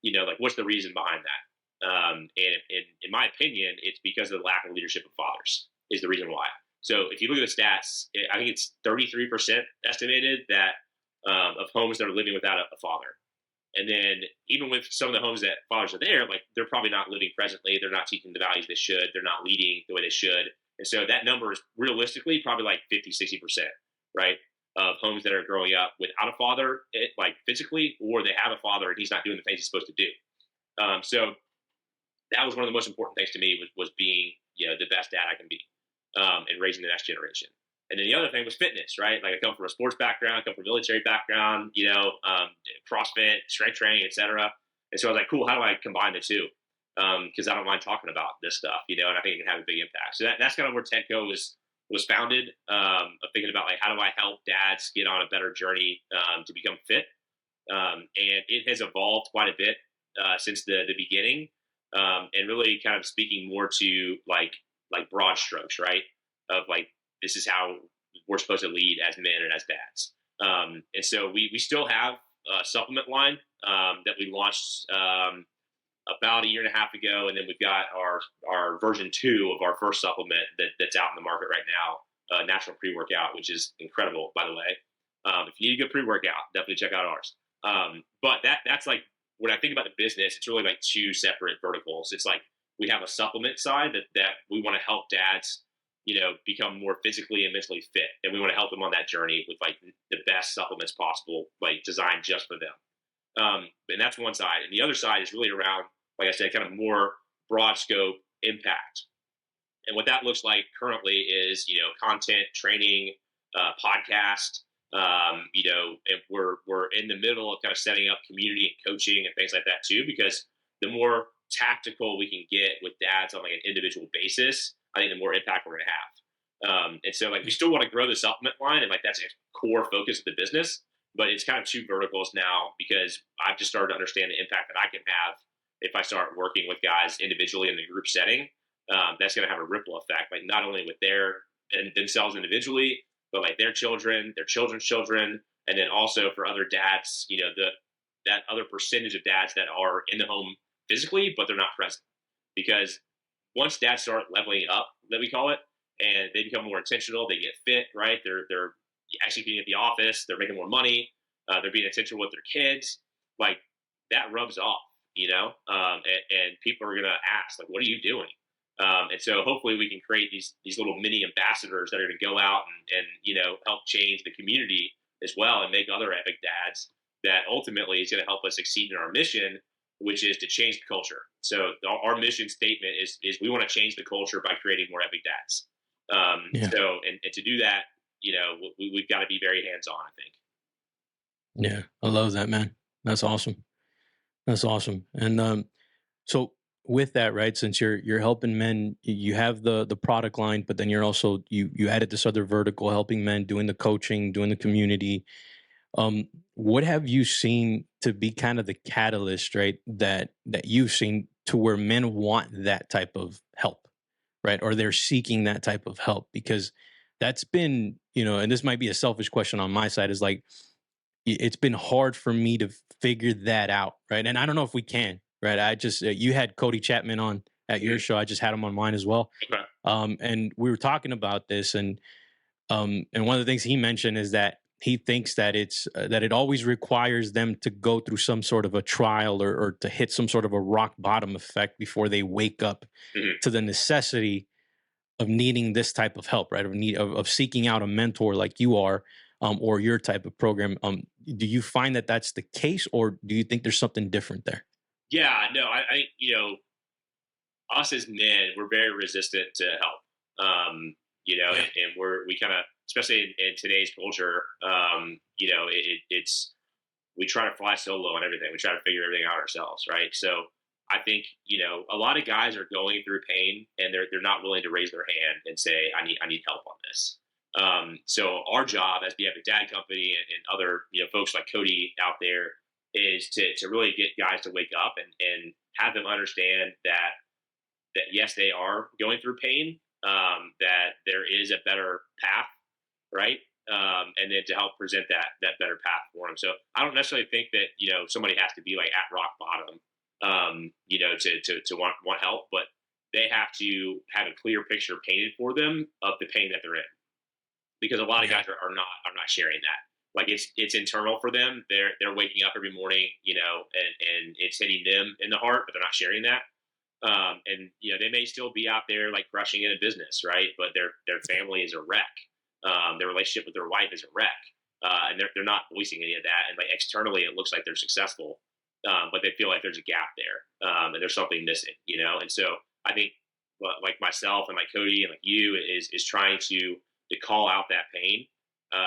like what's the reason behind that? And in my opinion, it's because of the lack of leadership of fathers is the reason why. So if you look at the stats, I think it's 33% estimated that of homes that are living without a father. And then even with some of the homes that fathers are there, like they're probably not living presently. They're not teaching the values they should. They're not leading the way they should. And so that number is realistically probably like 50, 60%, right? Of homes that are growing up without a father, like physically, or they have a father and he's not doing the things he's supposed to do. So that was one of the most important things to me was being, the best dad I can be, and raising the next generation. And then the other thing was fitness, right? Like I come from a sports background, I come from a military background, CrossFit, strength training, etc. And so I was like, cool, how do I combine the two? Because I don't mind talking about this stuff, and I think it can have a big impact. So that's kind of where TEDCO was founded, of thinking about like, how do I help dads get on a better journey to become fit? And it has evolved quite a bit since the beginning, and really kind of speaking more to like broad strokes, right? Of like, this is how we're supposed to lead as men and as dads. And so we still have a supplement line that we launched about a year and a half ago, and then we've got our version 2 of our first supplement that's out in the market right now, Natural Pre-Workout, which is incredible, by the way. If you need a good pre-workout, definitely check out ours. But that's like, when I think about the business, it's really like two separate verticals. It's like we have a supplement side that we want to help dads become more physically and mentally fit. And we want to help them on that journey with like the best supplements possible, like designed just for them. And that's one side. And the other side is really around, like I said, kind of more broad scope impact. And what that looks like currently is, content, training, podcast, and we're in the middle of kind of setting up community and coaching and things like that too, because the more tactical we can get with dads on like an individual basis, I think the more impact we're going to have. And so like, we still want to grow the supplement line, and like, that's a core focus of the business, but it's kind of two verticals now, because I've just started to understand the impact that I can have if I start working with guys individually in the group setting. That's going to have a ripple effect, like not only with themselves individually, but like their children, their children's children, and then also for other dads, that other percentage of dads that are in the home physically, but they're not present. Because once dads start leveling up, that we call it, and they become more intentional, they get fit, right? They're executing at the office, they're making more money, they're being intentional with their kids, like that rubs off, and people are going to ask, like, what are you doing? And so hopefully we can create these little mini ambassadors that are going to go out and help change the community as well, and make other epic dads that ultimately is going to help us succeed in our mission, which is to change the culture. So our mission statement is we want to change the culture by creating more epic dads. Yeah. And to do that, we've got to be very hands on, I think. Yeah. I love that, man. That's awesome. That's awesome. And so with that, right, since you're helping men, you have the product line, but then you're also you added this other vertical, helping men, doing the coaching, doing the community. What have you seen to be kind of the catalyst, right, that you've seen to where men want that type of help, right? Or they're seeking that type of help? Because that's been, and this might be a selfish question on my side, is like it's been hard for me to figure that out, right? And I don't know if we can, right? I just you had Cody Chapman on at your show. I just had him on mine as well, Okay. and we were talking about this, and one of the things he mentioned is that he thinks that it's that it always requires them to go through some sort of a trial or to hit some sort of a rock bottom effect before they wake up Mhm. to the necessity of needing this type of help, right? Of seeking out a mentor like you are, or your type of program. Do you find that that's the case, or do you think there's something different there? Yeah, no, I think us as men, we're very resistant to help. Yeah. And we kind of, especially in today's culture, it's we try to fly solo on everything. We try to figure everything out ourselves, right? So I think a lot of guys are going through pain and they're not willing to raise their hand and say I need help on this. So our job as the Epic Dad Company and other folks like Cody out there is to really get guys to wake up and have them understand that yes, they are going through pain, that there is a better path, right? And then to help present that better path for them. So I don't necessarily think that somebody has to be like at rock bottom, to want help, but they have to have a clear picture painted for them of the pain that they're in, because a lot of Yeah. guys are not sharing that. Like it's internal for them. They're waking up every morning, and it's hitting them in the heart, but they're not sharing that. And they may still be out there like crushing in a business, right? But their family is a wreck. Their relationship with their wife is a wreck, and they're not voicing any of that. And like externally, it looks like they're successful, but they feel like there's a gap there, and there's something missing, And so I think, like myself and like Cody and like you, is trying to call out that pain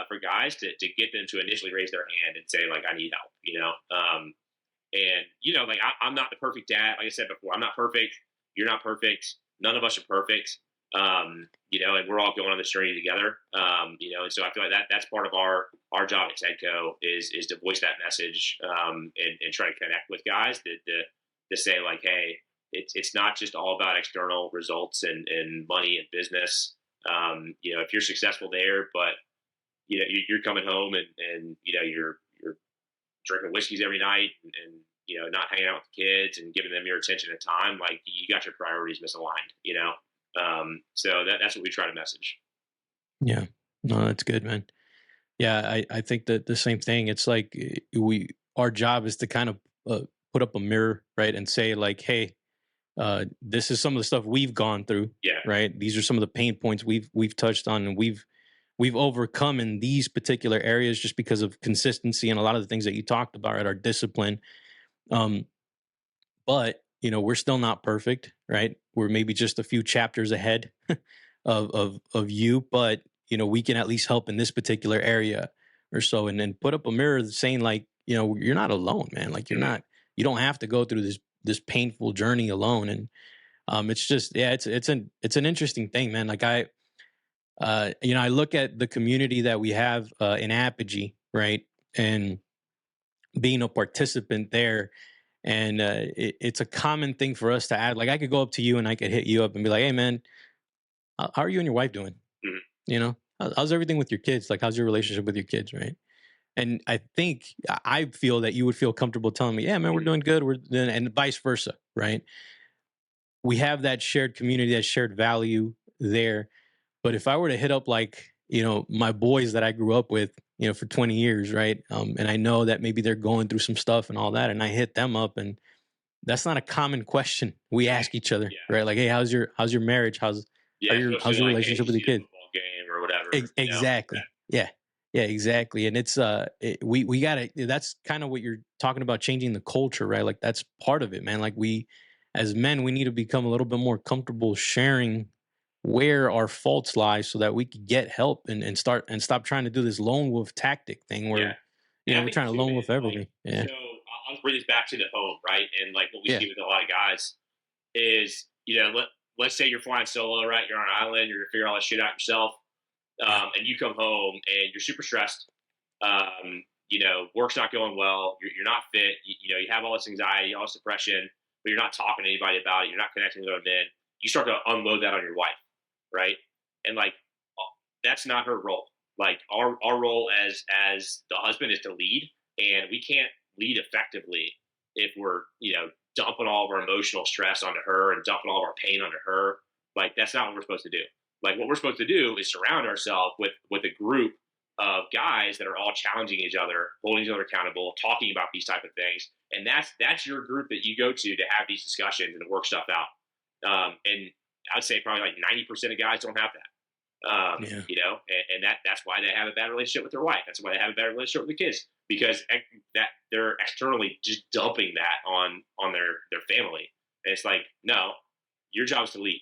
for guys to get them to initially raise their hand and say like I need help, and like I'm not the perfect dad. Like I said before, I'm not perfect. You're not perfect. None of us are perfect. And we're all going on this journey together. And so I feel like that's part of our job at TEDCO is to voice that message, and try to connect with guys to say like, hey, it's not just all about external results and money and business. If you're successful there, but you're coming home and you're drinking whiskeys every night and not hanging out with the kids and giving them your attention and time, like you got your priorities misaligned. So that's what we try to message. Yeah. No, that's good, man. Yeah, I think that the same thing. It's like our job is to kind of put up a mirror, right, and say like, hey, this is some of the stuff we've gone through, Yeah. right? These are some of the pain points we've touched on, and we've overcome in these particular areas just because of consistency and a lot of the things that you talked about, right? Our discipline. Um, but we're still not perfect, right? We're maybe just a few chapters ahead of you, but we can at least help in this particular area or so, and then put up a mirror saying like, you're not alone, man. Like you don't have to go through this painful journey alone. And it's just, yeah, it's an interesting thing, man. Like I look at the community that we have in Apogee, right, and being a participant there. And it's a common thing for us to add. Like I could go up to you and I could hit you up and be like, "Hey, man, how are you and your wife doing? Mhm. How's everything with your kids? Like, how's your relationship with your kids, right?" And I feel that you would feel comfortable telling me, "Yeah, man, we're doing good. We're doing," and vice versa, right? We have that shared community, that shared value there. But if I were to hit up like my boys that I grew up with, for 20 years, right? And I know that maybe they're going through some stuff and all that, and I hit them up and that's not a common question we ask each other, Yeah. right? Like, hey, how's your marriage? Yeah. How's Especially your like, hey, relationship did with you your see the kids? football game or whatever? Exactly. Yeah. Yeah, exactly. And it's we gotta, that's kind of what you're talking about, changing the culture, right? Like that's part of it, man. Like we as men, we need to become a little bit more comfortable sharing where our faults lie so that we could get help and stop trying to do this lone wolf tactic thing Yeah. where, And I we're think trying to too, lone man, wolf like, everything. Yeah. so I'll bring this back to the home, right? And like what we Yeah. see with a lot of guys is, let's say you're flying solo, right? You're on an island, you're figuring all that shit out yourself. And you come home and you're super stressed. Work's not going well. You're not fit. You have all this anxiety, all this depression, but you're not talking to anybody about it. You're not connecting with other men. You start to unload that on your wife, right? And like, that's not her role. Like our role as the husband is to lead, and we can't lead effectively if we're dumping all of our emotional stress onto her and dumping all of our pain onto her. Like that's not what we're supposed to do. Like what we're supposed to do is surround ourselves with a group of guys that are all challenging each other, holding each other accountable, talking about these type of things, and that's your group that you go to have these discussions and to work stuff out. And I'd say probably like 90% of guys don't have that. And that's why they have a bad relationship with their wife. That's why they have a bad relationship with the kids, because that they're externally just dumping that on their family. And it's like, no, your job is to lead.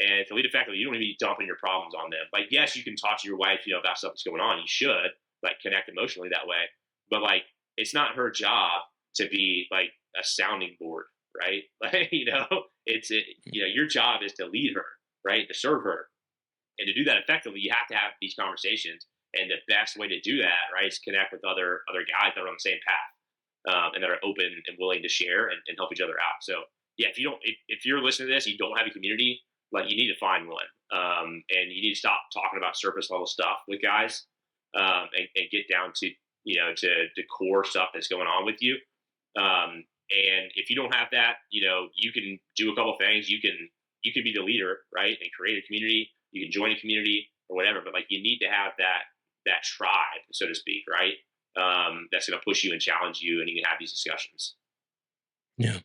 And to lead effectively, you don't need to be dumping your problems on them. Like, yes, you can talk to your wife, about stuff that's going on. You should like connect emotionally that way. But like, it's not her job to be like a sounding board, right? Like, your job is to lead her, right? To serve her. And to do that effectively, you have to have these conversations. And the best way to do that, right, is connect with other guys that are on the same path, and that are open and willing to share and help each other out. So yeah, if you're listening to this, you don't have a community, like you need to find one, and you need to stop talking about surface level stuff with guys, and get down to to core stuff that's going on with you. And if you don't have that, you can do a couple things. You can be the leader, right, and create a community. You can join a community or whatever, but like you need to have that tribe, so to speak, right? That's going to push you and challenge you, and you can have these discussions. Yeah.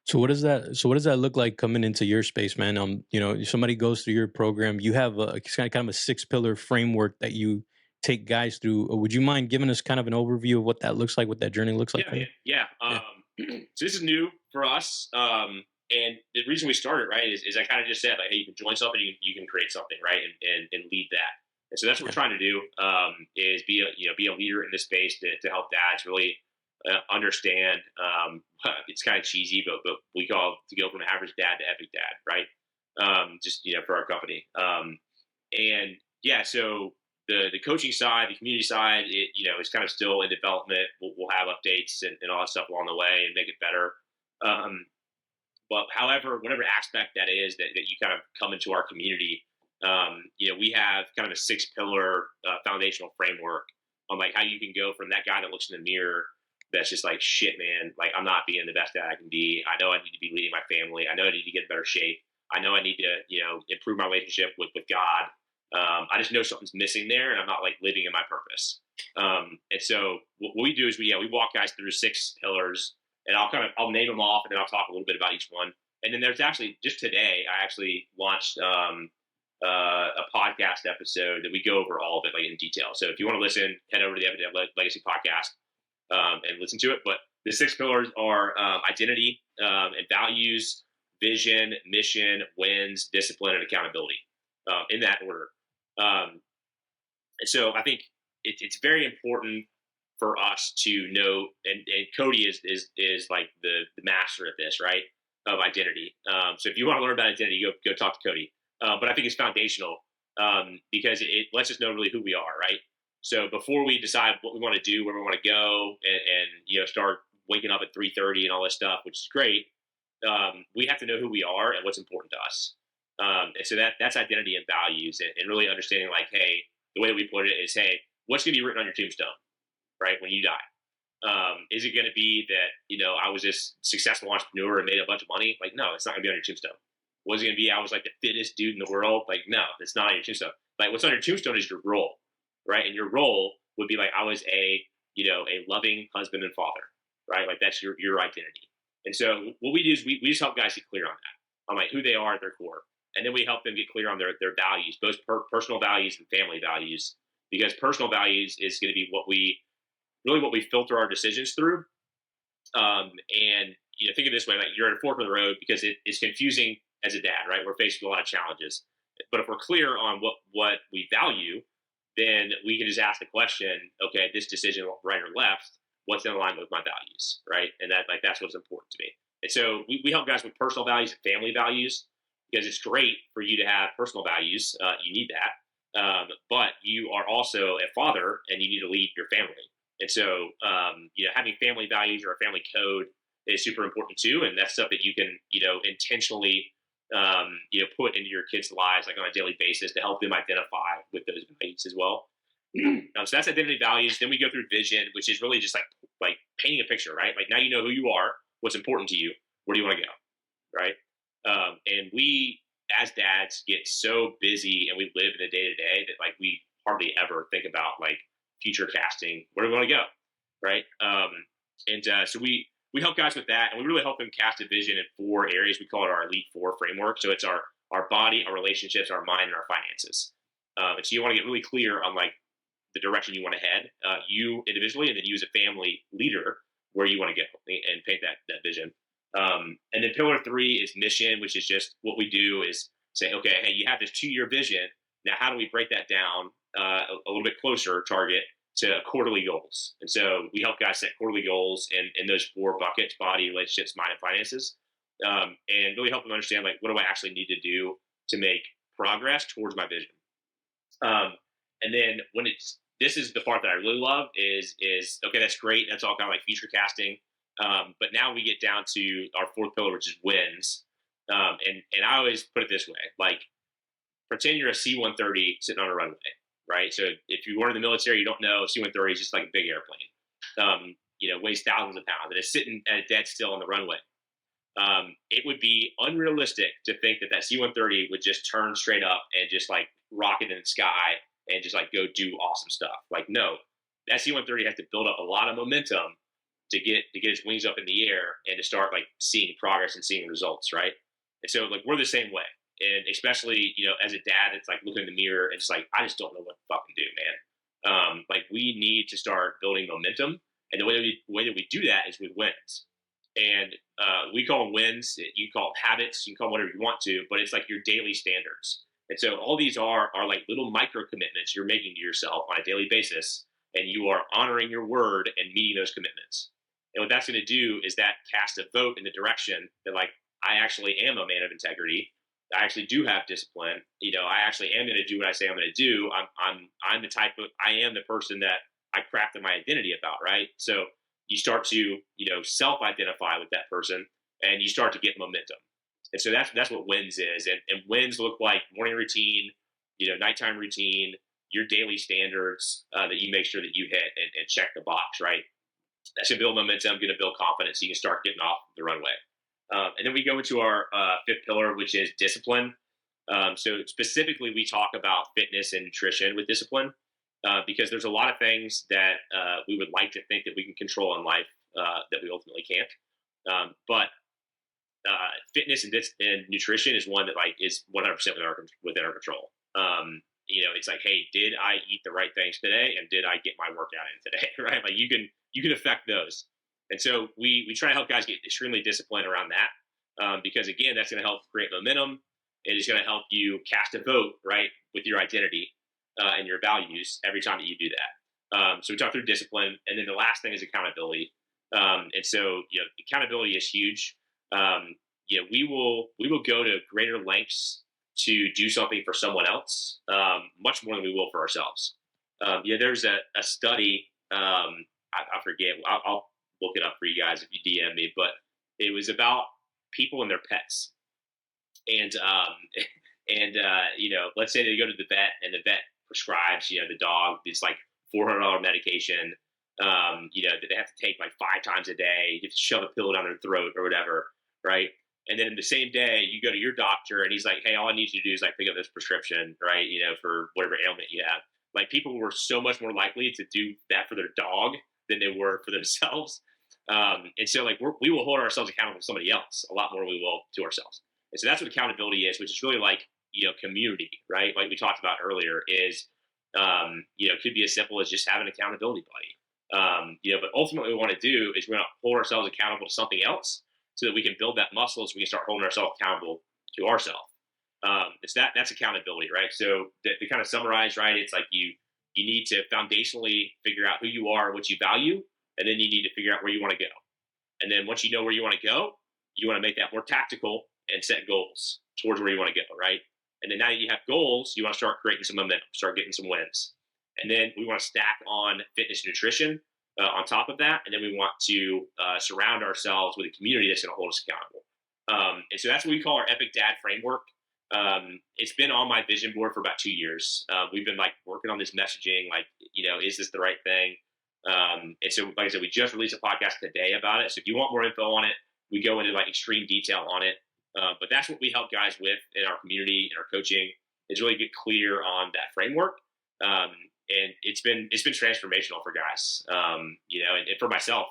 So what does that look like coming into your space, man? Somebody goes through your program, you have it's kind of a 6-pillar framework that you take guys through. Would you mind giving us kind of an overview of what that looks like, what that journey looks like? Yeah. So this is new for us. And the reason we started, right, is I kind of just said, like, hey, you can join something, you can create something, right, and lead that. And so that's what we're trying to do, is be a leader in this space to help dads really understand. It's kind of cheesy, but we call it to go from average dad to epic dad, right? Just for our company. And yeah, so the coaching side, the community side, is kind of still in development. We'll have updates and all that stuff along the way and make it better. But however, whatever aspect that is that you kind of come into our community, we have kind of a 6-pillar foundational framework on like how you can go from that guy that looks in the mirror that's just like, shit, man, like I'm not being the best that I can be. I know I need to be leading my family. I know I need to get in better shape. I know I need to, improve my relationship with God. I just know something's missing there, and I'm not like living in my purpose. And so what we do is we walk guys through 6 pillars. And I'll name them off, and then I'll talk a little bit about each one. And then there's actually, just today, I actually launched a podcast episode that we go over all of it like in detail. So if you want to listen, head over to the Epic Dad Legacy podcast and listen to it. But the 6 pillars are identity and values, vision, mission, wins, discipline, and accountability, in that order. So I think it's very important for us to know, and Cody is like the master at this, right, of identity. So if you want to learn about identity, go talk to Cody. But I think it's foundational because it lets us know really who we are, right? So before we decide what we want to do, where we want to go, and start waking up at 3:30 and all this stuff, which is great, we have to know who we are and what's important to us. And so that's identity and values, and really understanding like, hey, the way that we put it is, hey, what's going to be written on your tombstone, right, when you die? Is it going to be that, I was this successful entrepreneur and made a bunch of money? Like, no, it's not going to be on your tombstone. Was it going to be I was like the fittest dude in the world? Like, no, it's not on your tombstone. Like, what's on your tombstone is your role, right? And your role would be like, I was a loving husband and father, right? Like, that's your identity. And so what we do is we just help guys get clear on that, on like who they are at their core. And then we help them get clear on their values, both personal values and family values, because personal values is going to be what we filter our decisions through. And think of it this way, like you're at a fork of the road because it's confusing as a dad, right? We're faced with a lot of challenges. But if we're clear on what we value, then we can just ask the question, okay, this decision, right or left, what's in alignment with my values, right? And that's what's important to me. And so we help guys with personal values and family values, because it's great for you to have personal values. You need that. But you are also a father and you need to lead your family. And so, having family values or a family code is super important too. And that's stuff that you can, intentionally, put into your kids' lives, like on a daily basis, to help them identify with those values as well. So that's identity values. Then we go through vision, which is really just like painting a picture, right? Like now you know who you are, what's important to you, where do you want to go, right? And we, as dads, get so busy and we live in the day to day that like we hardly ever think about like future casting. Where do we want to go, right? So we help guys with that, and we really help them cast a vision in 4 areas. We call it our Elite 4 framework. So it's our body, our relationships, our mind, and our finances. And so you want to get really clear on like the direction you want to head, you individually, and then you as a family leader, where you want to go and paint that vision. And then pillar 3 is mission, which is just what we do is say, okay, hey, you have this 2-year vision. Now, how do we break that down a little bit closer target to quarterly goals? And so we help guys set quarterly goals in those 4 buckets: body, relationships, mind, and finances, and really help them understand, like, what do I actually need to do to make progress towards my vision? And then this is the part that I really love is okay, that's great. That's all kind of like future casting. But now we get down to our 4th pillar, which is wins. And I always put it this way, like, pretend you're a C-130 sitting on a runway, right? So if you weren't in the military, you don't know, C-130 is just like a big airplane, weighs thousands of pounds, and it's sitting at a dead still on the runway. It would be unrealistic to think that C-130 would just turn straight up and just like rocket in the sky and just like go do awesome stuff. Like, no, that C-130 has to build up a lot of momentum to get its wings up in the air and to start like seeing progress and seeing results, right? And so like we're the same way. And especially, as a dad, it's like looking in the mirror and it's like, I just don't know what to fucking do, man. Like we need to start building momentum. And the way that we do that is with wins. And we call them wins. You can call them habits. You can call them whatever you want to, but it's like your daily standards. And so all these are like little micro commitments you're making to yourself on a daily basis. And you are honoring your word and meeting those commitments. And what that's going to do is that cast a vote in the direction that, like, I actually am a man of integrity. I actually do have discipline. I actually am going to do what I say I'm going to do. I'm the type of, I am the person that I crafted my identity about, right? So you start to, self-identify with that person and you start to get momentum. And so that's what wins is. And wins look like morning routine, nighttime routine, your daily standards that you make sure that you hit and check the box, right? That's going to build momentum, going to build confidence, so you can start getting off the runway. And then we go into our 5th pillar, which is discipline. So specifically, we talk about fitness and nutrition with discipline because there's a lot of things that we would like to think that we can control in life that we ultimately can't. But fitness and nutrition is one that like is 100% within our control. It's like, hey, did I eat the right things today, and did I get my workout in today? Right? Like you can affect those. And so we try to help guys get extremely disciplined around that because, again, that's going to help create momentum. It is going to help you cast a vote, right, with your identity and your values every time that you do that. So we talk through discipline. And then the last thing is accountability. And so, accountability is huge. We will go to greater lengths to do something for someone else, much more than we will for ourselves. There's a study, I forget, I'll look it up for you guys if you DM me, but it was about people and their pets. And let's say they go to the vet and the vet prescribes, the dog, it's like $400 medication, that they have to take like 5 times a day. You have to shove a pill down their throat or whatever, right? And then the same day you go to your doctor and he's like, hey, all I need you to do is like pick up this prescription, right? For whatever ailment you have. Like people were so much more likely to do that for their dog than they were for themselves. And so like we will hold ourselves accountable to somebody else a lot more than we will to ourselves. And so that's what accountability is, which is really like, community, right? Like we talked about earlier is, it could be as simple as just having an accountability buddy. But ultimately what we want to do is we want to hold ourselves accountable to something else so that we can build that muscle so we can start holding ourselves accountable to ourselves. It's that's accountability, right? So to kind of summarize, right, it's like you need to foundationally figure out who you are, what you value, and then you need to figure out where you want to go. And then once you know where you want to go, you want to make that more tactical and set goals towards where you want to go, right? And then now that you have goals, you want to start creating some momentum, start getting some wins. And then we want to stack on fitness and nutrition on top of that. And then we want to surround ourselves with a community that's going to hold us accountable. And so that's what we call our Epic Dad framework. It's been on my vision board for about 2 years. We've been like working on this messaging, like, is this the right thing? And so, like I said, we just released a podcast today about it. So if you want more info on it, we go into like extreme detail on it. But that's what we help guys with in our community, in our coaching, is really get clear on that framework. And it's been transformational for guys, and for myself,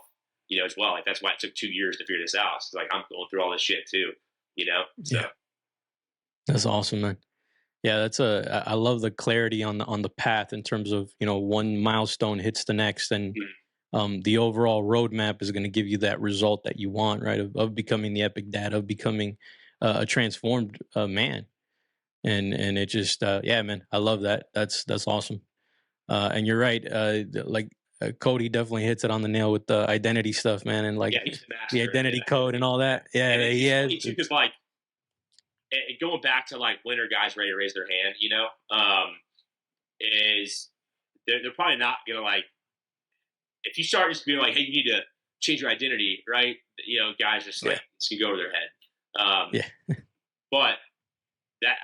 as well. Like that's why it took 2 years to figure this out. It's like I'm going through all this shit too, So Yeah. That's awesome, man. Yeah, I love the clarity on the path in terms of, one milestone hits the next, and the overall roadmap is going to give you that result that you want, right? Of becoming the epic dad, of becoming a transformed man. And it just, yeah, man, I love that. That's awesome. And you're right. Cody definitely hits it on the nail with the identity stuff, man. And like he's the master, the identity code and all that. Yeah. And he has. Because like, going back to like when are guys ready to raise their hand, is they're probably not gonna like, if you start just being like, hey, you need to change your identity, right? Guys just like it's gonna go over their head. But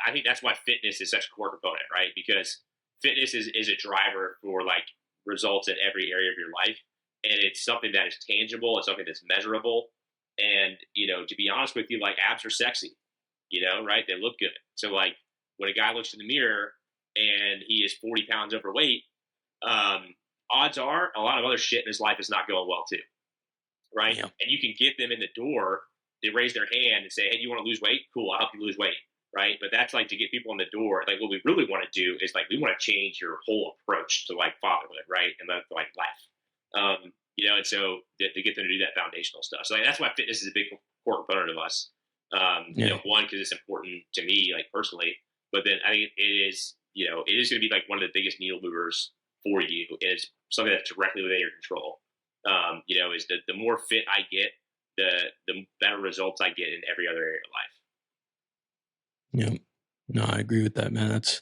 I think that's why fitness is such a core component, right? Because fitness is a driver for like results in every area of your life, and it's something that is tangible. It's something that's measurable, and to be honest with you, like abs are sexy. Right? They look good. So like when a guy looks in the mirror and he is 40 pounds overweight, odds are a lot of other shit in his life is not going well too. Right? Yeah. And you can get them in the door, they raise their hand and say, hey, do you want to lose weight? Cool, I'll help you lose weight. Right? But that's like to get people in the door. Like what we really want to do is like, we want to change your whole approach to like fatherhood, right? And like life. And so to get them to do that foundational stuff. So like, that's why fitness is a big core component of us. One, because it's important to me, like personally, but then I think it is going to be like one of the biggest needle movers for you. And it's something that's directly within your control. Is the more fit I get, the better results I get in every other area of life. Yeah, no, I agree with that, man. It's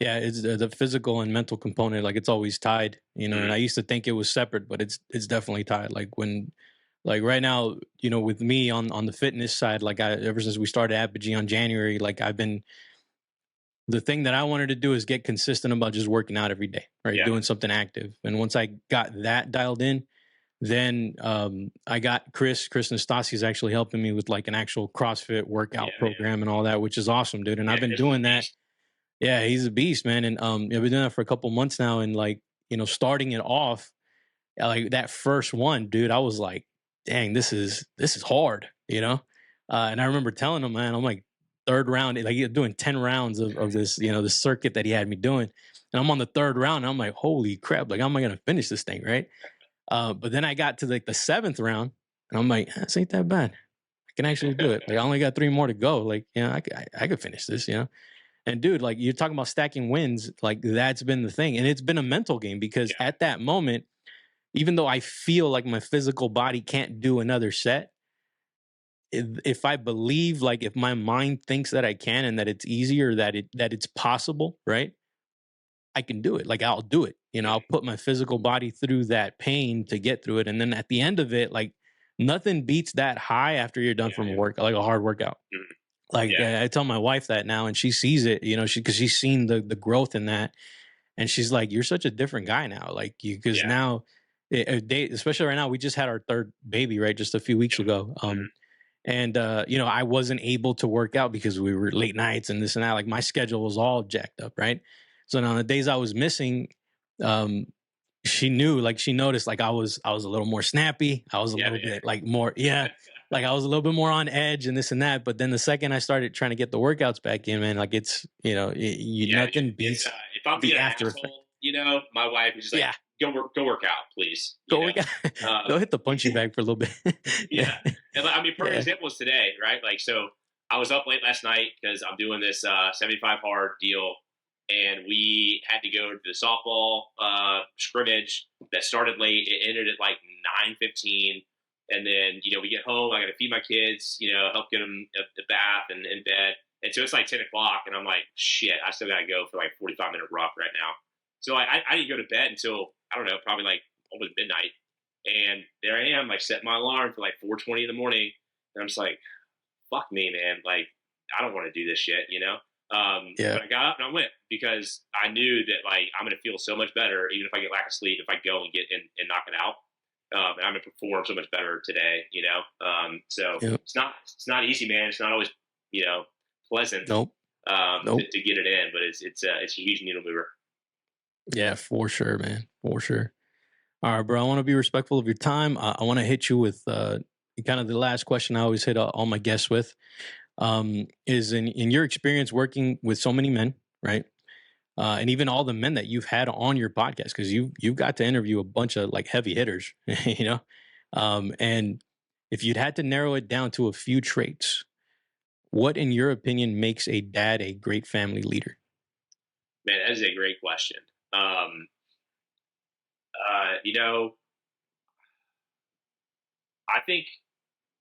the physical and mental component. Like it's always tied, and I used to think it was separate, but it's definitely tied. Like right now, with me on the fitness side, like ever since we started Apogee on January, like the thing that I wanted to do is get consistent about just working out every day, right? Yeah. Doing something active. And once I got that dialed in, then I got Chris Nastasi is actually helping me with like an actual CrossFit workout program and all that, which is awesome, dude. And I've been doing that. Yeah, he's a beast, man. And I've been doing that for a couple months now. And like, starting it off, like that first one, dude, I was like, dang, this is hard, and I remember telling him, man, I'm like third round, like doing 10 rounds of this, the circuit that he had me doing. And I'm on the third round and I'm like, holy crap, like, how am I going to finish this thing? Right. But then I got to like the 7th round and I'm like, this ain't that bad. I can actually do it. Like I only got 3 more to go. Like, I could finish this, And dude, like you're talking about stacking wins, like that's been the thing. And it's been a mental game because at that moment, even though I feel like my physical body can't do another set, if I believe, like if my mind thinks that I can and that it's easier, that it's possible, right? I can do it. Like I'll do it. I'll put my physical body through that pain to get through it. And then at the end of it, like nothing beats that high after you're done from work, like a hard workout. Like I tell my wife that now and she sees it, because she's seen the growth in that. And she's like, you're such a different guy now. Like because now, especially right now, we just had our 3rd baby, right? Just a few weeks ago. And I wasn't able to work out because we were late nights and this and that. Like my schedule was all jacked up, right? So now the days I was missing, she knew, like she noticed, like I was a little more snappy. I was a little bit like more, like I was a little bit more on edge and this and that. But then the second I started trying to get the workouts back in, man, like it's, nothing beats if I'm being an asshole, my wife is just like, go work out, please. Go work out. Go hit the punching bag for a little bit. And I mean, perfect example is today, right? Like, so I was up late last night because I'm doing this 75 hard deal, and we had to go to the softball scrimmage that started late. It ended at like 9:15, and then we get home. I got to feed my kids, help get them a bath and in bed, and so it's like 10 o'clock, and I'm like, shit, I still got to go for like 45-minute rock right now. So I didn't go to bed until I don't know, probably like almost midnight, and there I am, like setting my alarm for like 4:20 in the morning, and I'm just like, fuck me, man. Like, I don't want to do this shit. Yeah. But I got up and I went because I knew that like I'm going to feel so much better, even if I get lack of sleep, if I go and get and knock it out. And I'm going to perform so much better today. So Yep. it's not easy, man. It's not always, pleasant, Nope. Nope. to get it in, but it's a huge needle mover. Yeah, for sure, man. For sure. All right, bro. I want to be respectful of your time. I want to hit you with kind of the last question I always hit all my guests with. Is in your experience working with so many men, right? And even all the men that you've had on your podcast, because you've got to interview a bunch of like heavy hitters, and if you'd had to narrow it down to a few traits, what in your opinion makes a dad a great family leader? Man, that is a great question. You know, I think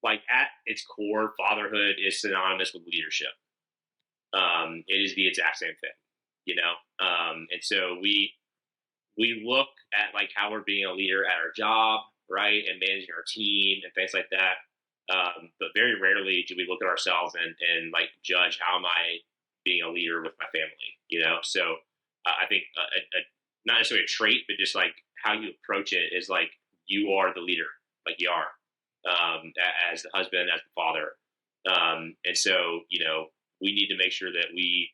like at its core, fatherhood is synonymous with leadership. It is the exact same thing. And so we look at like how we're being a leader at our job, right, and managing our team and things like that. But very rarely do we look at ourselves and like judge how am I being a leader with my family. So I think not necessarily a trait, but just like how you approach it is like you are the leader, like you are as the husband, as the father. And so, we need to make sure that we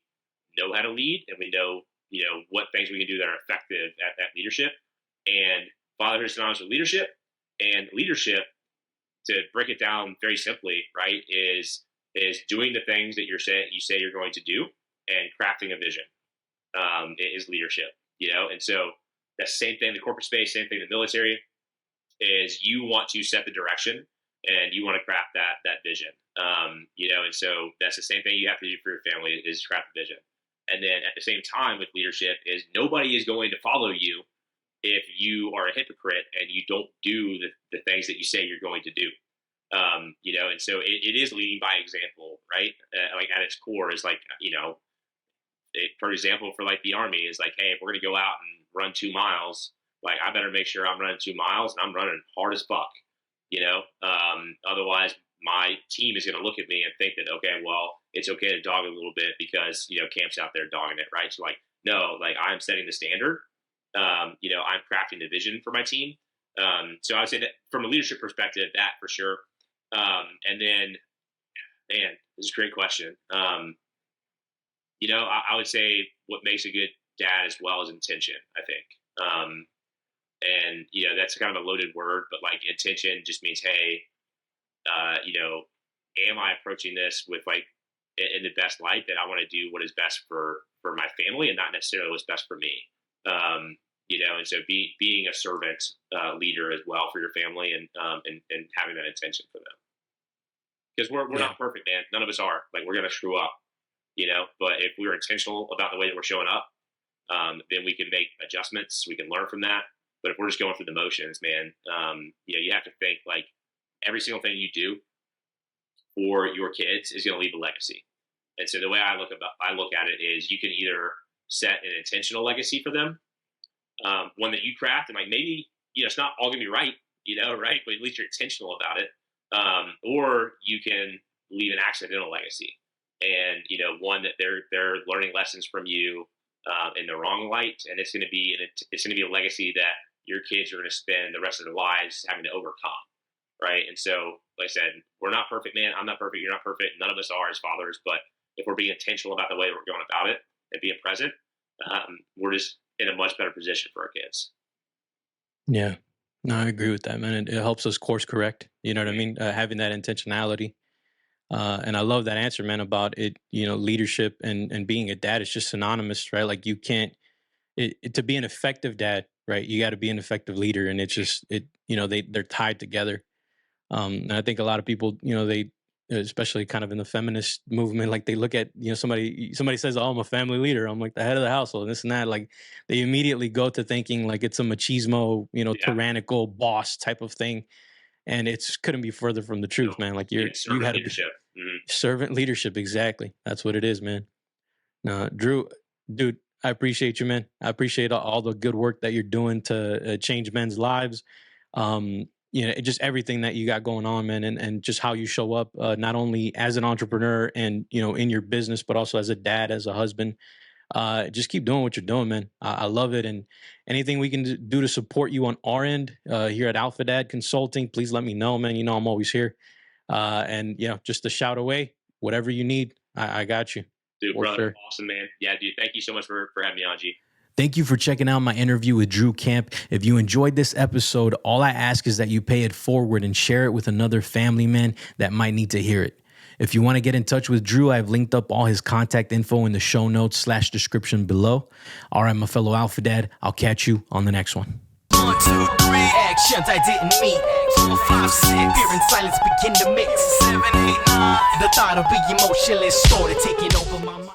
know how to lead and we know, what things we can do that are effective at that leadership. And fatherhood is synonymous with leadership, and leadership, to break it down very simply, right, is doing the things that you say you're going to do and crafting a vision. Is leadership, and so that same thing in the corporate space, same thing in the military, is you want to set the direction and you want to craft that vision. And so that's the same thing you have to do for your family is craft the vision. And then at the same time with leadership is nobody is going to follow you if you are a hypocrite and you don't do the things that you say you're going to do. And so it is leading by example, right? Like at its core is like, for example, for like the Army is like, hey, if we're going to go out and run 2 miles, like I better make sure I'm running 2 miles and I'm running hard as fuck, otherwise my team is going to look at me and think that, okay, well, it's okay to dog a little bit because, Camp's out there dogging it. Right. So like, no, like I'm setting the standard. I'm crafting the vision for my team. So I would say that from a leadership perspective, that for sure. And then, man, this is a great question. I would say what makes a good dad as well is intention, I think. And that's kind of a loaded word, but like intention just means, hey, am I approaching this with like in the best light that I want to do what is best for my family and not necessarily what's best for me. And so being a servant leader as well for your family and having that intention for them. Because we're not perfect, man. None of us are. Like we're gonna screw up, but if we're intentional about the way that we're showing up, then we can make adjustments. We can learn from that. But if we're just going through the motions, man, you have to think like every single thing you do for your kids is going to leave a legacy. And so the way I look at it is you can either set an intentional legacy for them, one that you craft, and like maybe it's not all going to be right, right, but at least you're intentional about it, or you can leave an accidental legacy, and one that they're learning lessons from you in the wrong light, and it's going to be a legacy that your kids are going to spend the rest of their lives having to overcome, right? And so, like I said, we're not perfect, man. I'm not perfect. You're not perfect. None of us are as fathers. But if we're being intentional about the way we're going about it and being present, we're just in a much better position for our kids. Yeah, no, I agree with that, man. It helps us course correct. You know what I mean? Having that intentionality. And I love that answer, man, about it, leadership and being a dad is just synonymous, right? Like you can't, to be an effective dad, right? You got to be an effective leader, and it's just they're tied together. And I think a lot of people, especially kind of in the feminist movement. Like they look at, somebody says, oh, I'm a family leader, I'm like the head of the household, and this and that. Like they immediately go to thinking like it's a machismo, Yeah. tyrannical boss type of thing. And it's couldn't be further from the truth, man. Like you servant had to be leadership. Mhm. servant leadership. Exactly. That's what it is, man. Drew, dude, I appreciate you, man. I appreciate all the good work that you're doing to change men's lives. Just everything that you got going on, man, and just how you show up, not only as an entrepreneur and, in your business, but also as a dad, as a husband. Just keep doing what you're doing, man. I love it. And anything we can do to support you on our end here at Alpha Dad Consulting, please let me know, man. I'm always here. And just a shout away, whatever you need, I got you. Dude, brother, sure. Awesome, man. Yeah, dude, thank you so much for having me on, G. Thank you for checking out my interview with Drew Camp. If you enjoyed this episode, all I ask is that you pay it forward and share it with another family man that might need to hear it. If you want to get in touch with Drew, I've linked up all his contact info in the show notes / description below. All right, my fellow Alpha Dad, I'll catch you on the next one. 1, 2, 3, actions I didn't meet. 4, 5, 6, fear and silence begin to mix. 7, 8, 9, the thought of being emotionless started taking over my mind.